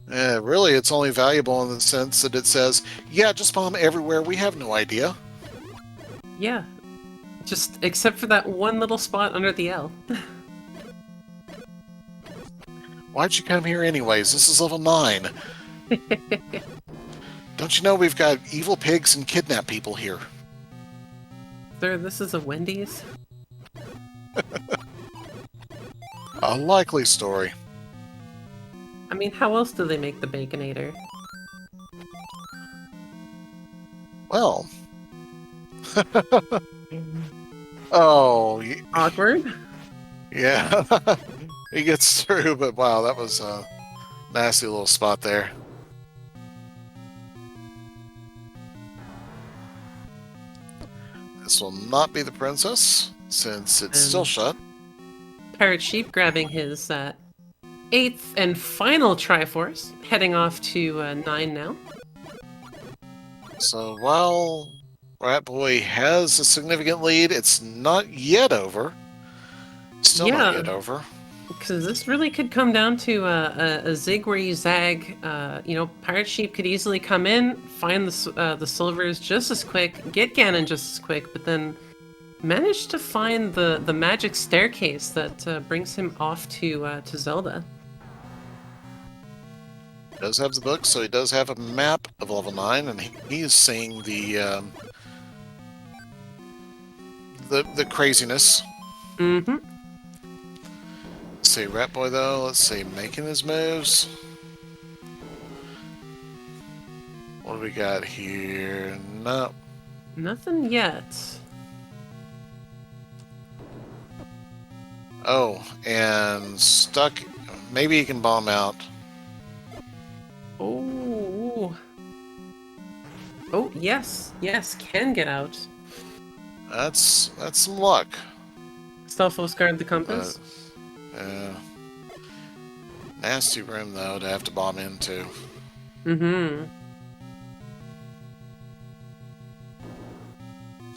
Really, it's only valuable in the sense that it says, yeah, just bomb everywhere. We have no idea. Yeah. Just except for that one little spot under the L. Why'd you come here anyways? This is level 9. Don't you know we've got evil pigs and kidnap people here? Sir, this is a Wendy's. A likely story. I mean, how else do they make the Baconator? Well. Oh. Awkward? Yeah. He gets through, but wow, that was a nasty little spot there. This will not be the princess, since it's still shut. PirateSheep grabbing his 8th and final Triforce, heading off to 9 now. So while Ratboy has a significant lead, it's not yet over. Still not yet over. Because this really could come down to a zig where you zag. You know, PirateSheep could easily come in, find the silvers just as quick, get Ganon just as quick, but then manage to find the magic staircase that brings him off to Zelda. He does have the book, so he does have a map of level 9, and he's seeing the craziness. Mm-hmm. Let's see, Ratboy though, let's see, making his moves. What do we got here? No. Nothing yet. Oh, and stuck. Maybe he can bomb out. Oh. Oh, yes. Yes, can get out. That's some luck. Stelphos guard the compass. Nasty room though to have to bomb into. Mm-hmm.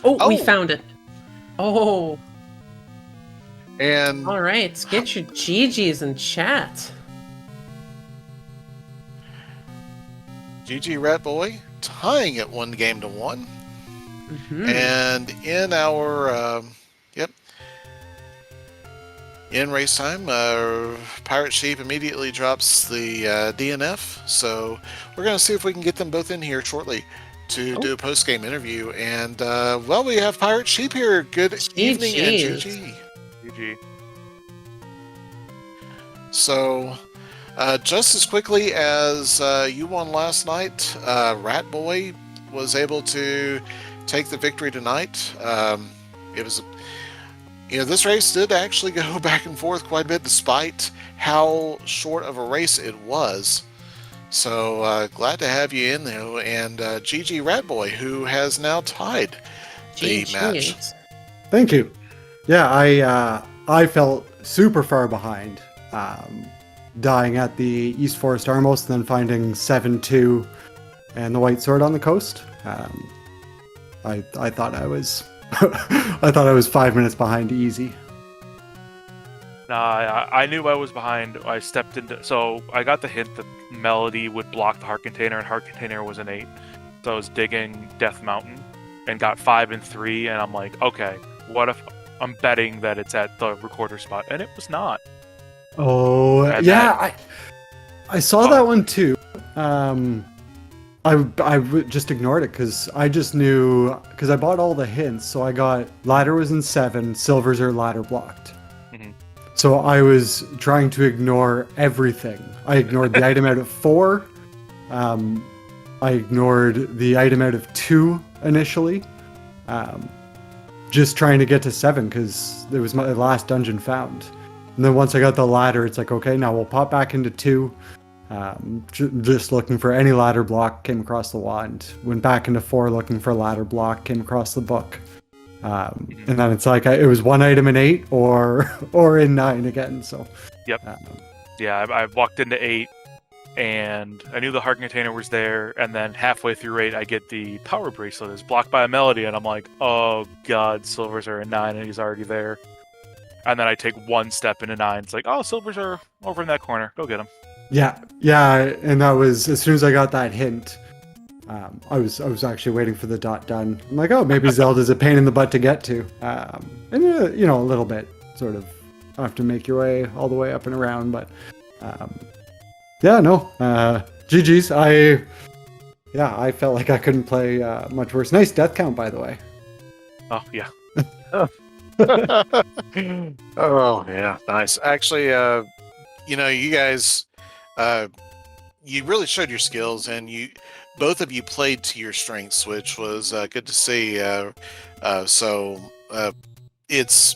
Oh, we found it. Oh. And all right, get your GGs in chat. GG Ratboy tying it 1-1. Mm-hmm. And in our in race time, PirateSheep immediately drops the DNF. So we're going to see if we can get them both in here shortly to do a post-game interview. And, well, we have PirateSheep here. Good evening and GG. GG. So, Just as quickly as you won last night, Ratboy was able to take the victory tonight. It was, this race did actually go back and forth quite a bit, despite how short of a race it was. So glad to have you in there, and GG Ratboy, who has now tied the match. GG's. Thank you. Yeah, I felt super far behind, dying at the East Forest Armos, and then finding 7-2 and the White Sword on the coast. I thought I was I thought I was 5 minutes behind easy. Nah, I knew I was behind. I stepped into... So, I got the hint that Melody would block the Heart Container, and Heart Container was an 8. So I was digging Death Mountain, and got 5 and 3, and I'm like, okay, what if I'm betting that it's at the recorder spot? And it was not. Oh, And yeah, I saw that one too. I just ignored it because I just knew, because I bought all the hints, so I got ladder was in 7, silvers are ladder blocked. Mhm. So I was trying to ignore everything. I ignored the item out of 4. I ignored the item out of 2 initially. Just trying to get to 7 because it was my last dungeon found. And then once I got the ladder, it's like, okay, now we'll pop back into 2. Just looking for any ladder block, came across the wand. Went back into 4 looking for ladder block, came across the book. And then it's like it was one item in 8 or in 9 again. So Yep. Yeah, I walked into 8, and I knew the Heart Container was there, and then halfway through 8, I get the Power Bracelet. It's blocked by a Melody, and I'm like, oh god, silvers are in 9, and he's already there. And then I take one step into 9. It's like, oh, silvers are over in that corner. Go get them. yeah, and that was as soon as I got that hint. I was actually waiting for the dot done. I'm like, oh, maybe Zelda's a pain in the butt to get to, and a little bit sort of have to make your way all the way up and around, but yeah, no, GG's. I felt like I couldn't play much worse. Nice death count, by the way. Oh, yeah. Oh yeah, nice. Actually, you guys, you really showed your skills, and both of you played to your strengths, which was good to see. It's,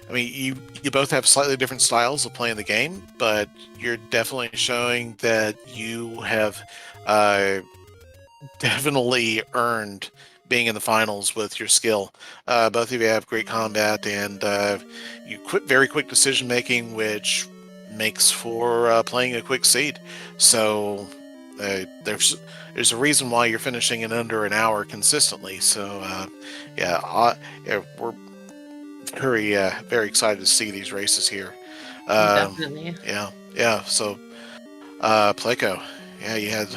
I mean, you both have slightly different styles of playing the game, but you're definitely showing that you have definitely earned being in the finals with your skill. Both of you have great combat, and very quick decision making, which makes for playing a quick seed. So there's a reason why you're finishing in under an hour consistently. So we're very excited to see these races here. Definitely. Yeah. So Pleco, yeah, you had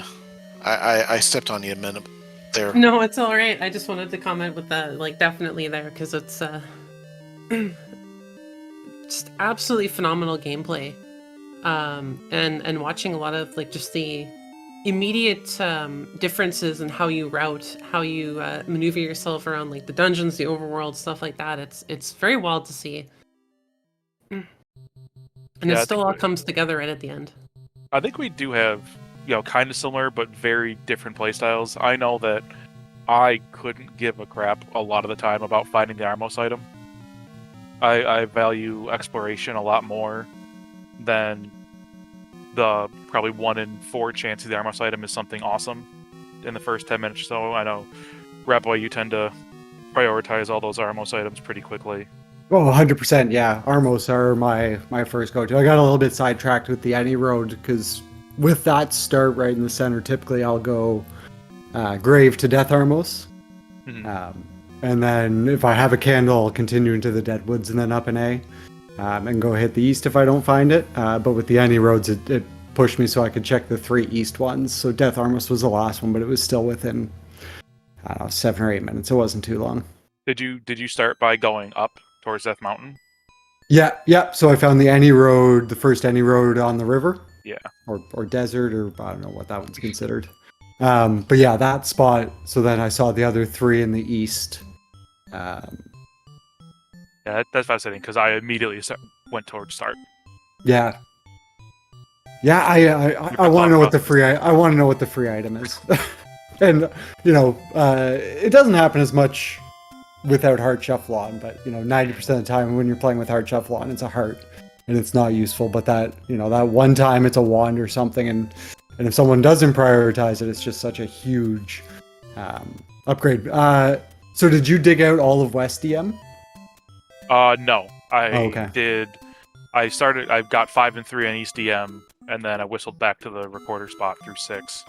I stepped on you a minute there. No, it's all right. I just wanted to comment with that, like, definitely there, because it's just absolutely phenomenal gameplay, and watching a lot of like just the immediate differences in how you route, how you maneuver yourself around like the dungeons, the overworld, stuff like that. It's very wild to see, and Yeah, it still all comes together right at the end. I think we do have, kind of similar but very different playstyles. I know that I couldn't give a crap a lot of the time about finding the Armos item. I value exploration a lot more than the probably 1 in 4 chance of the Armos item is something awesome in the first 10 minutes or so. I know, Ratboy, you tend to prioritize all those Armos items pretty quickly. Oh, 100%, yeah. Armos are my first go-to. I got a little bit sidetracked with the Any Road, because with that start right in the center, typically I'll go Grave to Death Armos. Mm-hmm. And then if I have a candle, I'll continue into the Dead Woods and then up an A. And go hit the east if I don't find it. But with the Any Roads, it pushed me so I could check the 3 east ones. So Death Armos was the last one, but it was still within, I don't know, 7 or 8 minutes. It wasn't too long. Did you start by going up towards Death Mountain? Yeah. So I found the Any Road, the first Any Road on the river. Yeah. Or desert, or I don't know what that one's considered. But yeah, that spot. So then I saw the other 3 in the east. Yeah, that's fascinating, because I immediately went towards start. Yeah. Yeah, I want to know what the free I want to know what the free item is, and it doesn't happen as much without heart shuffle-on, but 90% of the time when you're playing with heart shuffle-on, it's a heart, and it's not useful. But that one time it's a wand or something, and if someone doesn't prioritize it, it's just such a huge upgrade. So did you dig out all of West DM? No, I okay. did. I got 5 and 3 on East DM, and then I whistled back to the recorder spot through 6,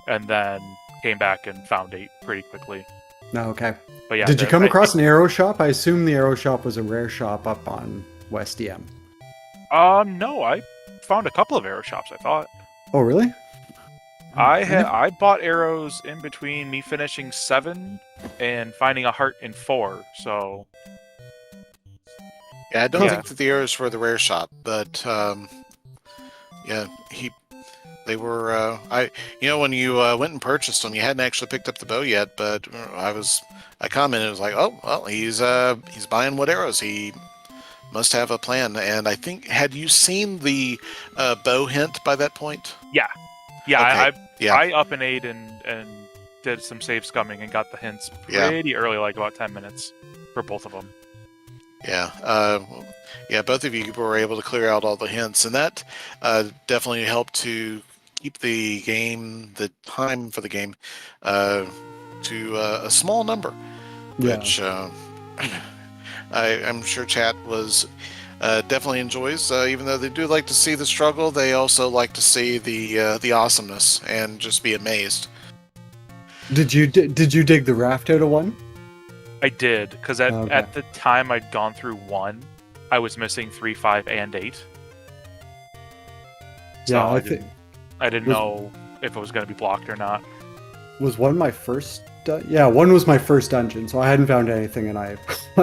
and then came back and found 8 pretty quickly. No, okay. But yeah, did you come across an arrow shop? I assume the arrow shop was a rare shop up on West DM. No, I found a couple of arrow shops, I thought. Oh, really? I bought arrows in between me finishing 7 and finding a heart in 4, so... Yeah, I don't think that the arrows were the rare shop, but yeah, they were. When you went and purchased them, you hadn't actually picked up the bow yet, but I commented, it was like, oh well, he's buying wood arrows. He must have a plan. And I think, had you seen the bow hint by that point? Yeah, Okay. I up and ate and did some save scumming and got the hints pretty early, like about 10 minutes for both of them. Yeah, both of you were able to clear out all the hints, and that definitely helped to keep the time for the game, to a small number, which I'm sure chat was definitely enjoys. Even though they do like to see the struggle, they also like to see the awesomeness and just be amazed. Did you dig the raft out of 1? I did, because at the time I'd gone through 1, I was missing 3, 5, and 8. So yeah, I didn't know if it was going to be blocked or not. Was 1 my first? 1 was my first dungeon, so I hadn't found anything, and I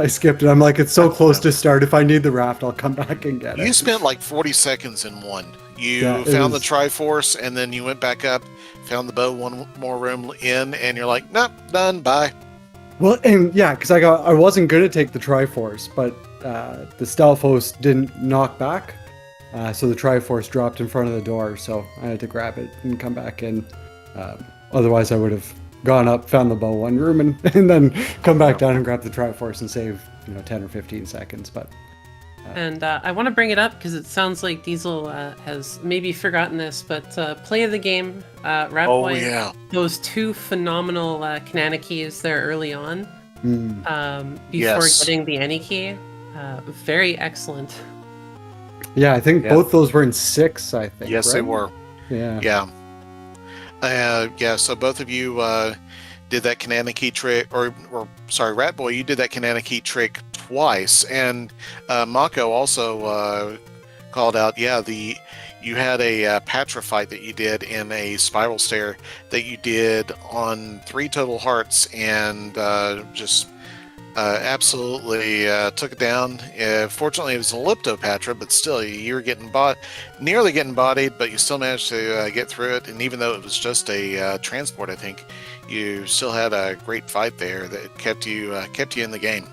skipped it. I'm like, it's so close to start. If I need the raft, I'll come back and get it. You spent like 40 seconds in 1. You found the Triforce, and then you went back up, found the bow, 1 more room in, and you're like, nope, done, bye. Well, and because I wasn't gonna take the Triforce, but the Stealth Host didn't knock back, so the Triforce dropped in front of the door, so I had to grab it and come back in. Otherwise, I would have gone up, found the bow 1 room, and then come back down and grab the Triforce and save 10 or 15 seconds. But and I want to bring it up because it sounds like Diesel has maybe forgotten this, but play of the game, Ratboy, those 2 phenomenal Kanana keys there early on, before getting the Any key, very excellent. Yeah, I think both those were in 6, I think. Yes, right? they were. Yeah. So both of you did that Kanana key trick, or sorry, Ratboy, you did that Kanana key trick twice, and Mako also called out, you had a Patra fight that you did in a spiral stair that you did on 3 total hearts, and just absolutely took it down. Fortunately, it was a Elliptopatra, but still, you were nearly getting bodied, but you still managed to get through it. And even though it was just a transport, I think you still had a great fight there that kept you in the game.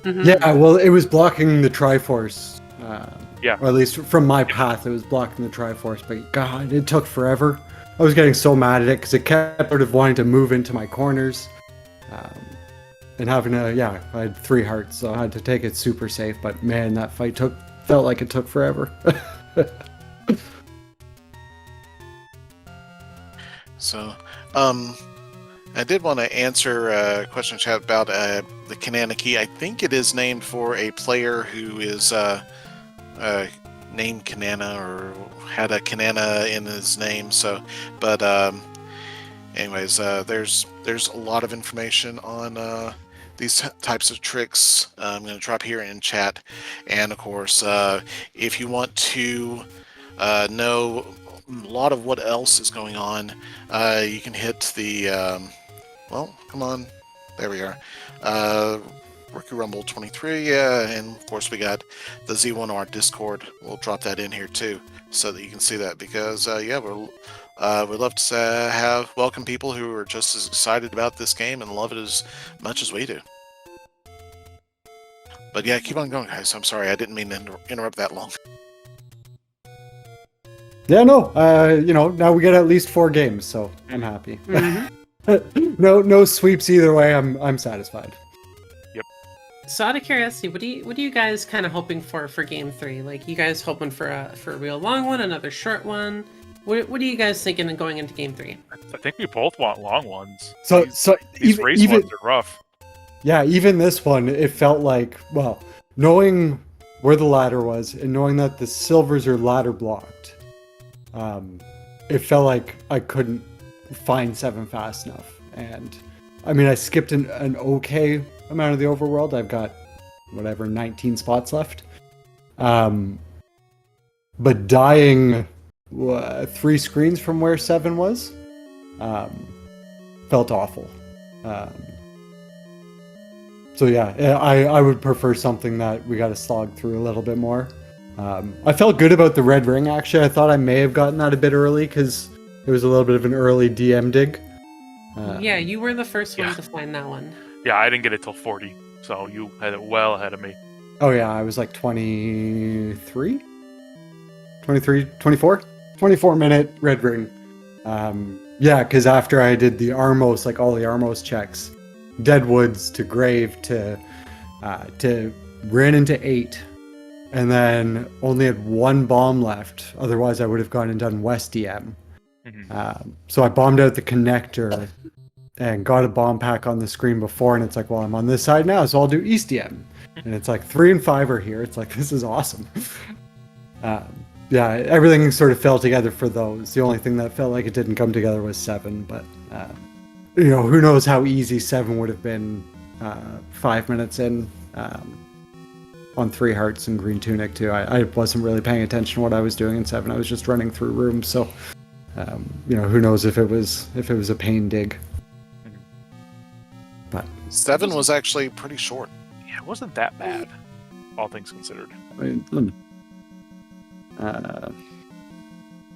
Mm-hmm. Yeah, well, it was blocking the Triforce. Or at least from my path, it was blocking the Triforce. But God, it took forever. I was getting so mad at it because it kept sort of wanting to move into my corners. And having I had 3 hearts, so I had to take it super safe. But man, that fight felt like it took forever. So, I did want to answer a question in chat about the Kanana key. I think it is named for a player who is named Kanana or had a Kanana in his name. So, but anyways, there's a lot of information on these types of tricks. I'm going to drop here in chat, and of course, if you want to know a lot of what else is going on, you can hit the come on, there we are, Rookie Rumble 23, and of course we got the Z1R Discord. We'll drop that in here too, so that you can see that, because we'd love to welcome people who are just as excited about this game and love it as much as we do. But yeah, keep on going, guys. I'm sorry, I didn't mean to interrupt that long. Yeah, no, now we get at least 4 games, so I'm happy. No sweeps either way. I'm satisfied. So out of curiosity, what are you guys kind of hoping for game 3? Like, you guys hoping for a real long one, another short one? What are you guys thinking of going into game 3? I think we both want long ones. So These race even ones are rough. yeah, even this one, it felt like, well, knowing where the ladder was and knowing that the silvers are ladder blocked, it felt like I couldn't find 7 fast enough. And I mean, I skipped an okay amount of the overworld. I've got whatever 19 spots left. But dying 3 screens from where 7 was felt awful. So yeah, I would prefer something that we got to slog through a little bit more. I felt good about the red ring, actually. I thought I may have gotten that a bit early because it was a little bit of an early DM dig. Yeah, you were the first one to find that one. Yeah, I didn't get it till 40, so you had it well ahead of me. Oh yeah, I was like 23, 24? 24-minute red ring. Yeah, because after I did the Armos, like all the Armos checks, Deadwoods to Grave to ran into 8, and then only had 1 bomb left. Otherwise, I would have gone and done West DM. So I bombed out the connector and got a bomb pack on the screen before, and it's like, well, I'm on this side now, so I'll do East DM. And it's like 3 and 5 are here. It's like, this is awesome. Yeah, everything sort of fell together for those. The only thing that felt like it didn't come together was 7, but who knows how easy 7 would have been 5 minutes in on 3 hearts and green tunic too. I wasn't really paying attention to what I was doing in 7. I was just running through rooms, so who knows if it was a pain dig. But 7 was actually pretty short. Yeah, it wasn't that bad, all things considered.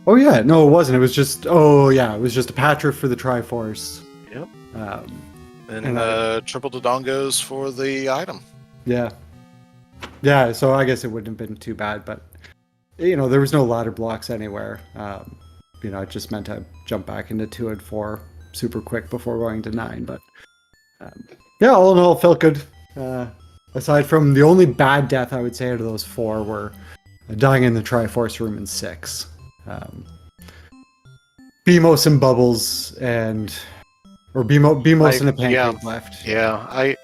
Oh yeah, no, it wasn't. It was just it was just a Patra for the Triforce. Yep. And triple dodongos for the item. Yeah. So I guess it wouldn't have been too bad, but there was no ladder blocks anywhere. It just meant I jump back into 2 and 4 super quick before going to 9. But all in all, it felt good. Aside from the only bad death I would say out of those 4 were dying in the Triforce room in 6. Bemos and Bubbles or Bemos and a pancake left. Yeah, I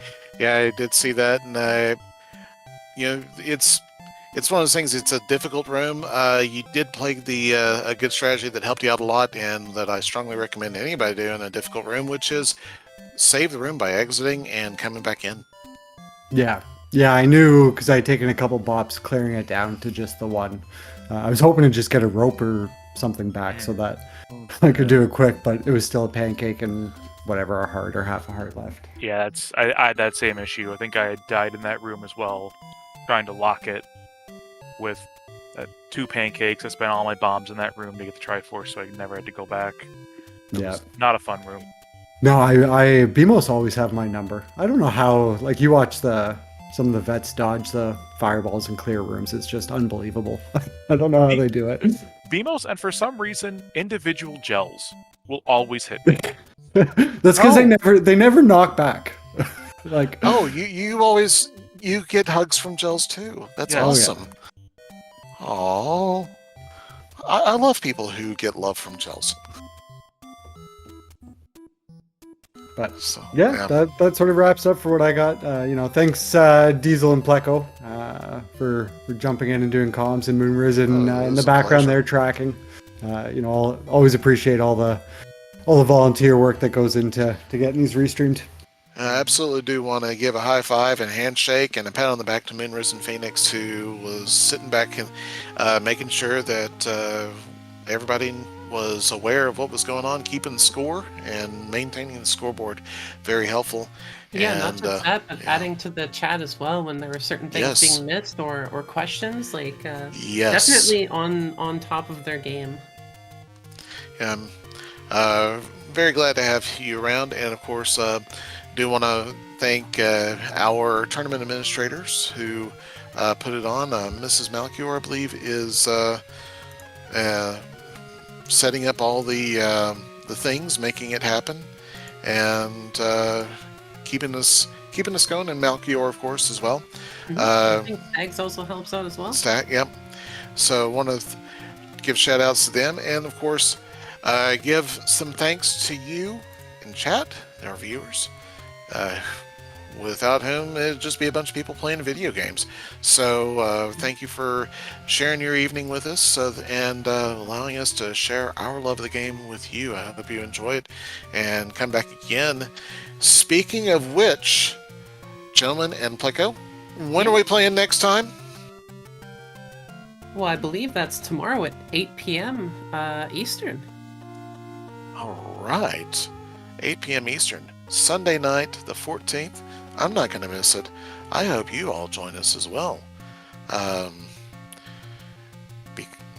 did see that, and it's one of those things. It's a difficult room. You did play a good strategy that helped you out a lot, and that I strongly recommend anybody do in a difficult room, which is save the room by exiting and coming back in. Yeah, I knew because I had taken a couple bops clearing it down to just the 1. I was hoping to just get a rope or something back so that I could do it quick, but it was still a pancake and whatever, a heart or half a heart left. Yeah, I had that same issue. I think I had died in that room as well, trying to lock it with 2 pancakes. I spent all my bombs in that room to get the Triforce, so I never had to go back. It was not a fun room. No, I Bemos always have my number. I don't know how. Like, you watch some of the vets dodge the fireballs in clear rooms. It's just unbelievable. I don't know how they do it. Bemos, and for some reason, individual gels will always hit me. That's because they never knock back. Like, you get hugs from gels too. That's awesome. Oh, I love people who get love from gels. But that sort of wraps up for what I got. Thanks Diesel and Pleco for jumping in and doing comms, and Moonriz in the background there tracking. I'll always appreciate all the volunteer work that goes into getting these restreamed. I absolutely do want to give a high five and handshake and a pat on the back to Moonriz and Phoenix, who was sitting back and making sure that everybody was aware of what was going on, keeping score and maintaining the scoreboard. Very helpful. Yeah, and, not just that, but adding to the chat as well when there were certain things being missed or questions. Like, definitely on top of their game. Very glad to have you around, and of course, do want to thank our tournament administrators who put it on. Mrs. Malchior, I believe, is setting up all the things, making it happen, and keeping us going, and Malchior, of course, as well. I think Tags also helps out as well. Stack, yep. So want to give shout outs to them, and of course give some thanks to you in chat, our viewers, without whom it'd just be a bunch of people playing video games. So thank you for sharing your evening with us, and allowing us to share our love of the game with you. I hope you enjoy it and come back again. Speaking of which, gentlemen and Pleco, when are we playing next time? Well, I believe that's tomorrow at 8 p.m. Eastern. All right, 8 p.m. Eastern, Sunday night, the 14th. I'm not going to miss it. I hope you all join us as well.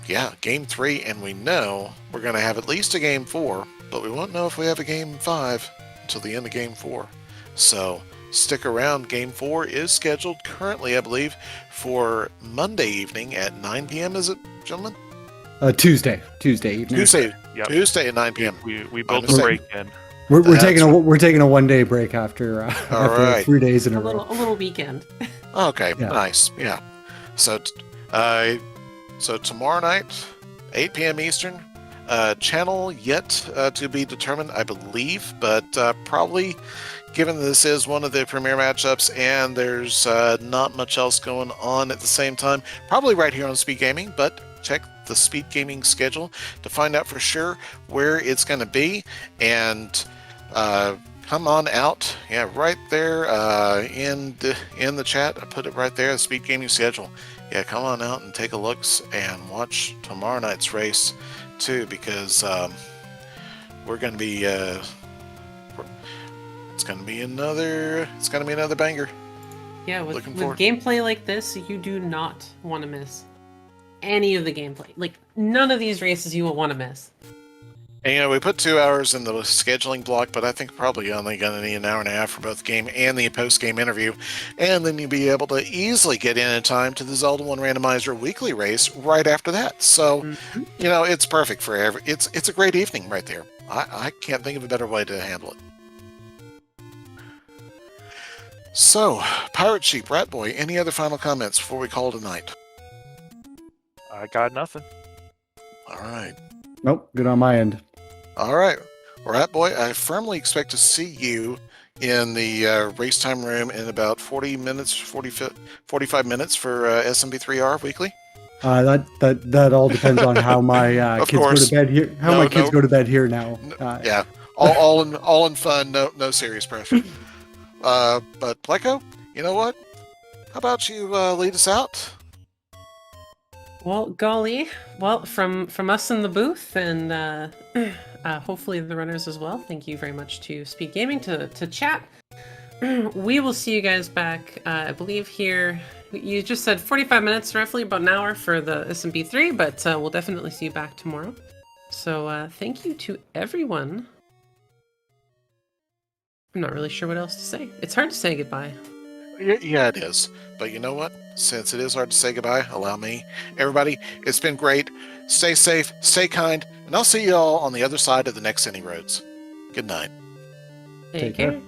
Yeah, Game 3, and we know we're going to have at least a Game 4, but we won't know if we have a Game 5 until the end of Game 4. So stick around. Game 4 is scheduled currently, I believe, for Monday evening at 9 p.m. Is it, gentlemen? Tuesday evening. Yep. Tuesday at 9 p.m. We built the break in. We're taking a 1 day break after right. 3 days in a row. A little weekend. Okay, Yeah. nice. Yeah. So tomorrow night, 8 p.m. Eastern. Channel yet to be determined, I believe, but probably, given this is one of the premier matchups and there's not much else going on at the same time, probably right here on Speed Gaming, but check the Speed Gaming schedule to find out for sure where it's going to be, and come on out. Yeah, right there in the chat. I put it right there, the Speed Gaming schedule. Yeah, come on out and take a look and watch tomorrow night's race too, because we're going to be it's going to be another banger. Yeah, with Looking forward. gameplay like this, you do not want to miss any of the gameplay. Like, none of these races you will want to miss. And we put 2 hours in the scheduling block, but I think probably only going to need an hour and a half for both game and the post-game interview. And then you'll be able to easily get in time to the Zelda 1 Randomizer weekly race right after that. So, it's perfect for it's a great evening right there. I can't think of a better way to handle it. So, Pirate Sheep, Ratboy, any other final comments before we call tonight? I got nothing. All right. Nope, good on my end. All right. Ratboy, I firmly expect to see you in the race time room in about 45 minutes for SMB3R weekly. That all depends on how my kids go to bed here. My kids go to bed here now. Yeah, all in fun. No serious pressure. But Pleco, you know what? How about you lead us out? Well, golly. Well, from us in the booth, and hopefully the runners as well, thank you very much to Speed Gaming to chat. We will see you guys back, I believe here, you just said 45 minutes, roughly about an hour for the SMB3, but we'll definitely see you back tomorrow. So thank you to everyone. I'm not really sure what else to say. It's hard to say goodbye. Yeah, it is. But you know what? Since it is hard to say goodbye, allow me. Everybody, it's been great. Stay safe, stay kind, and I'll see you all on the other side of the next Any Roads. Good night. Take care.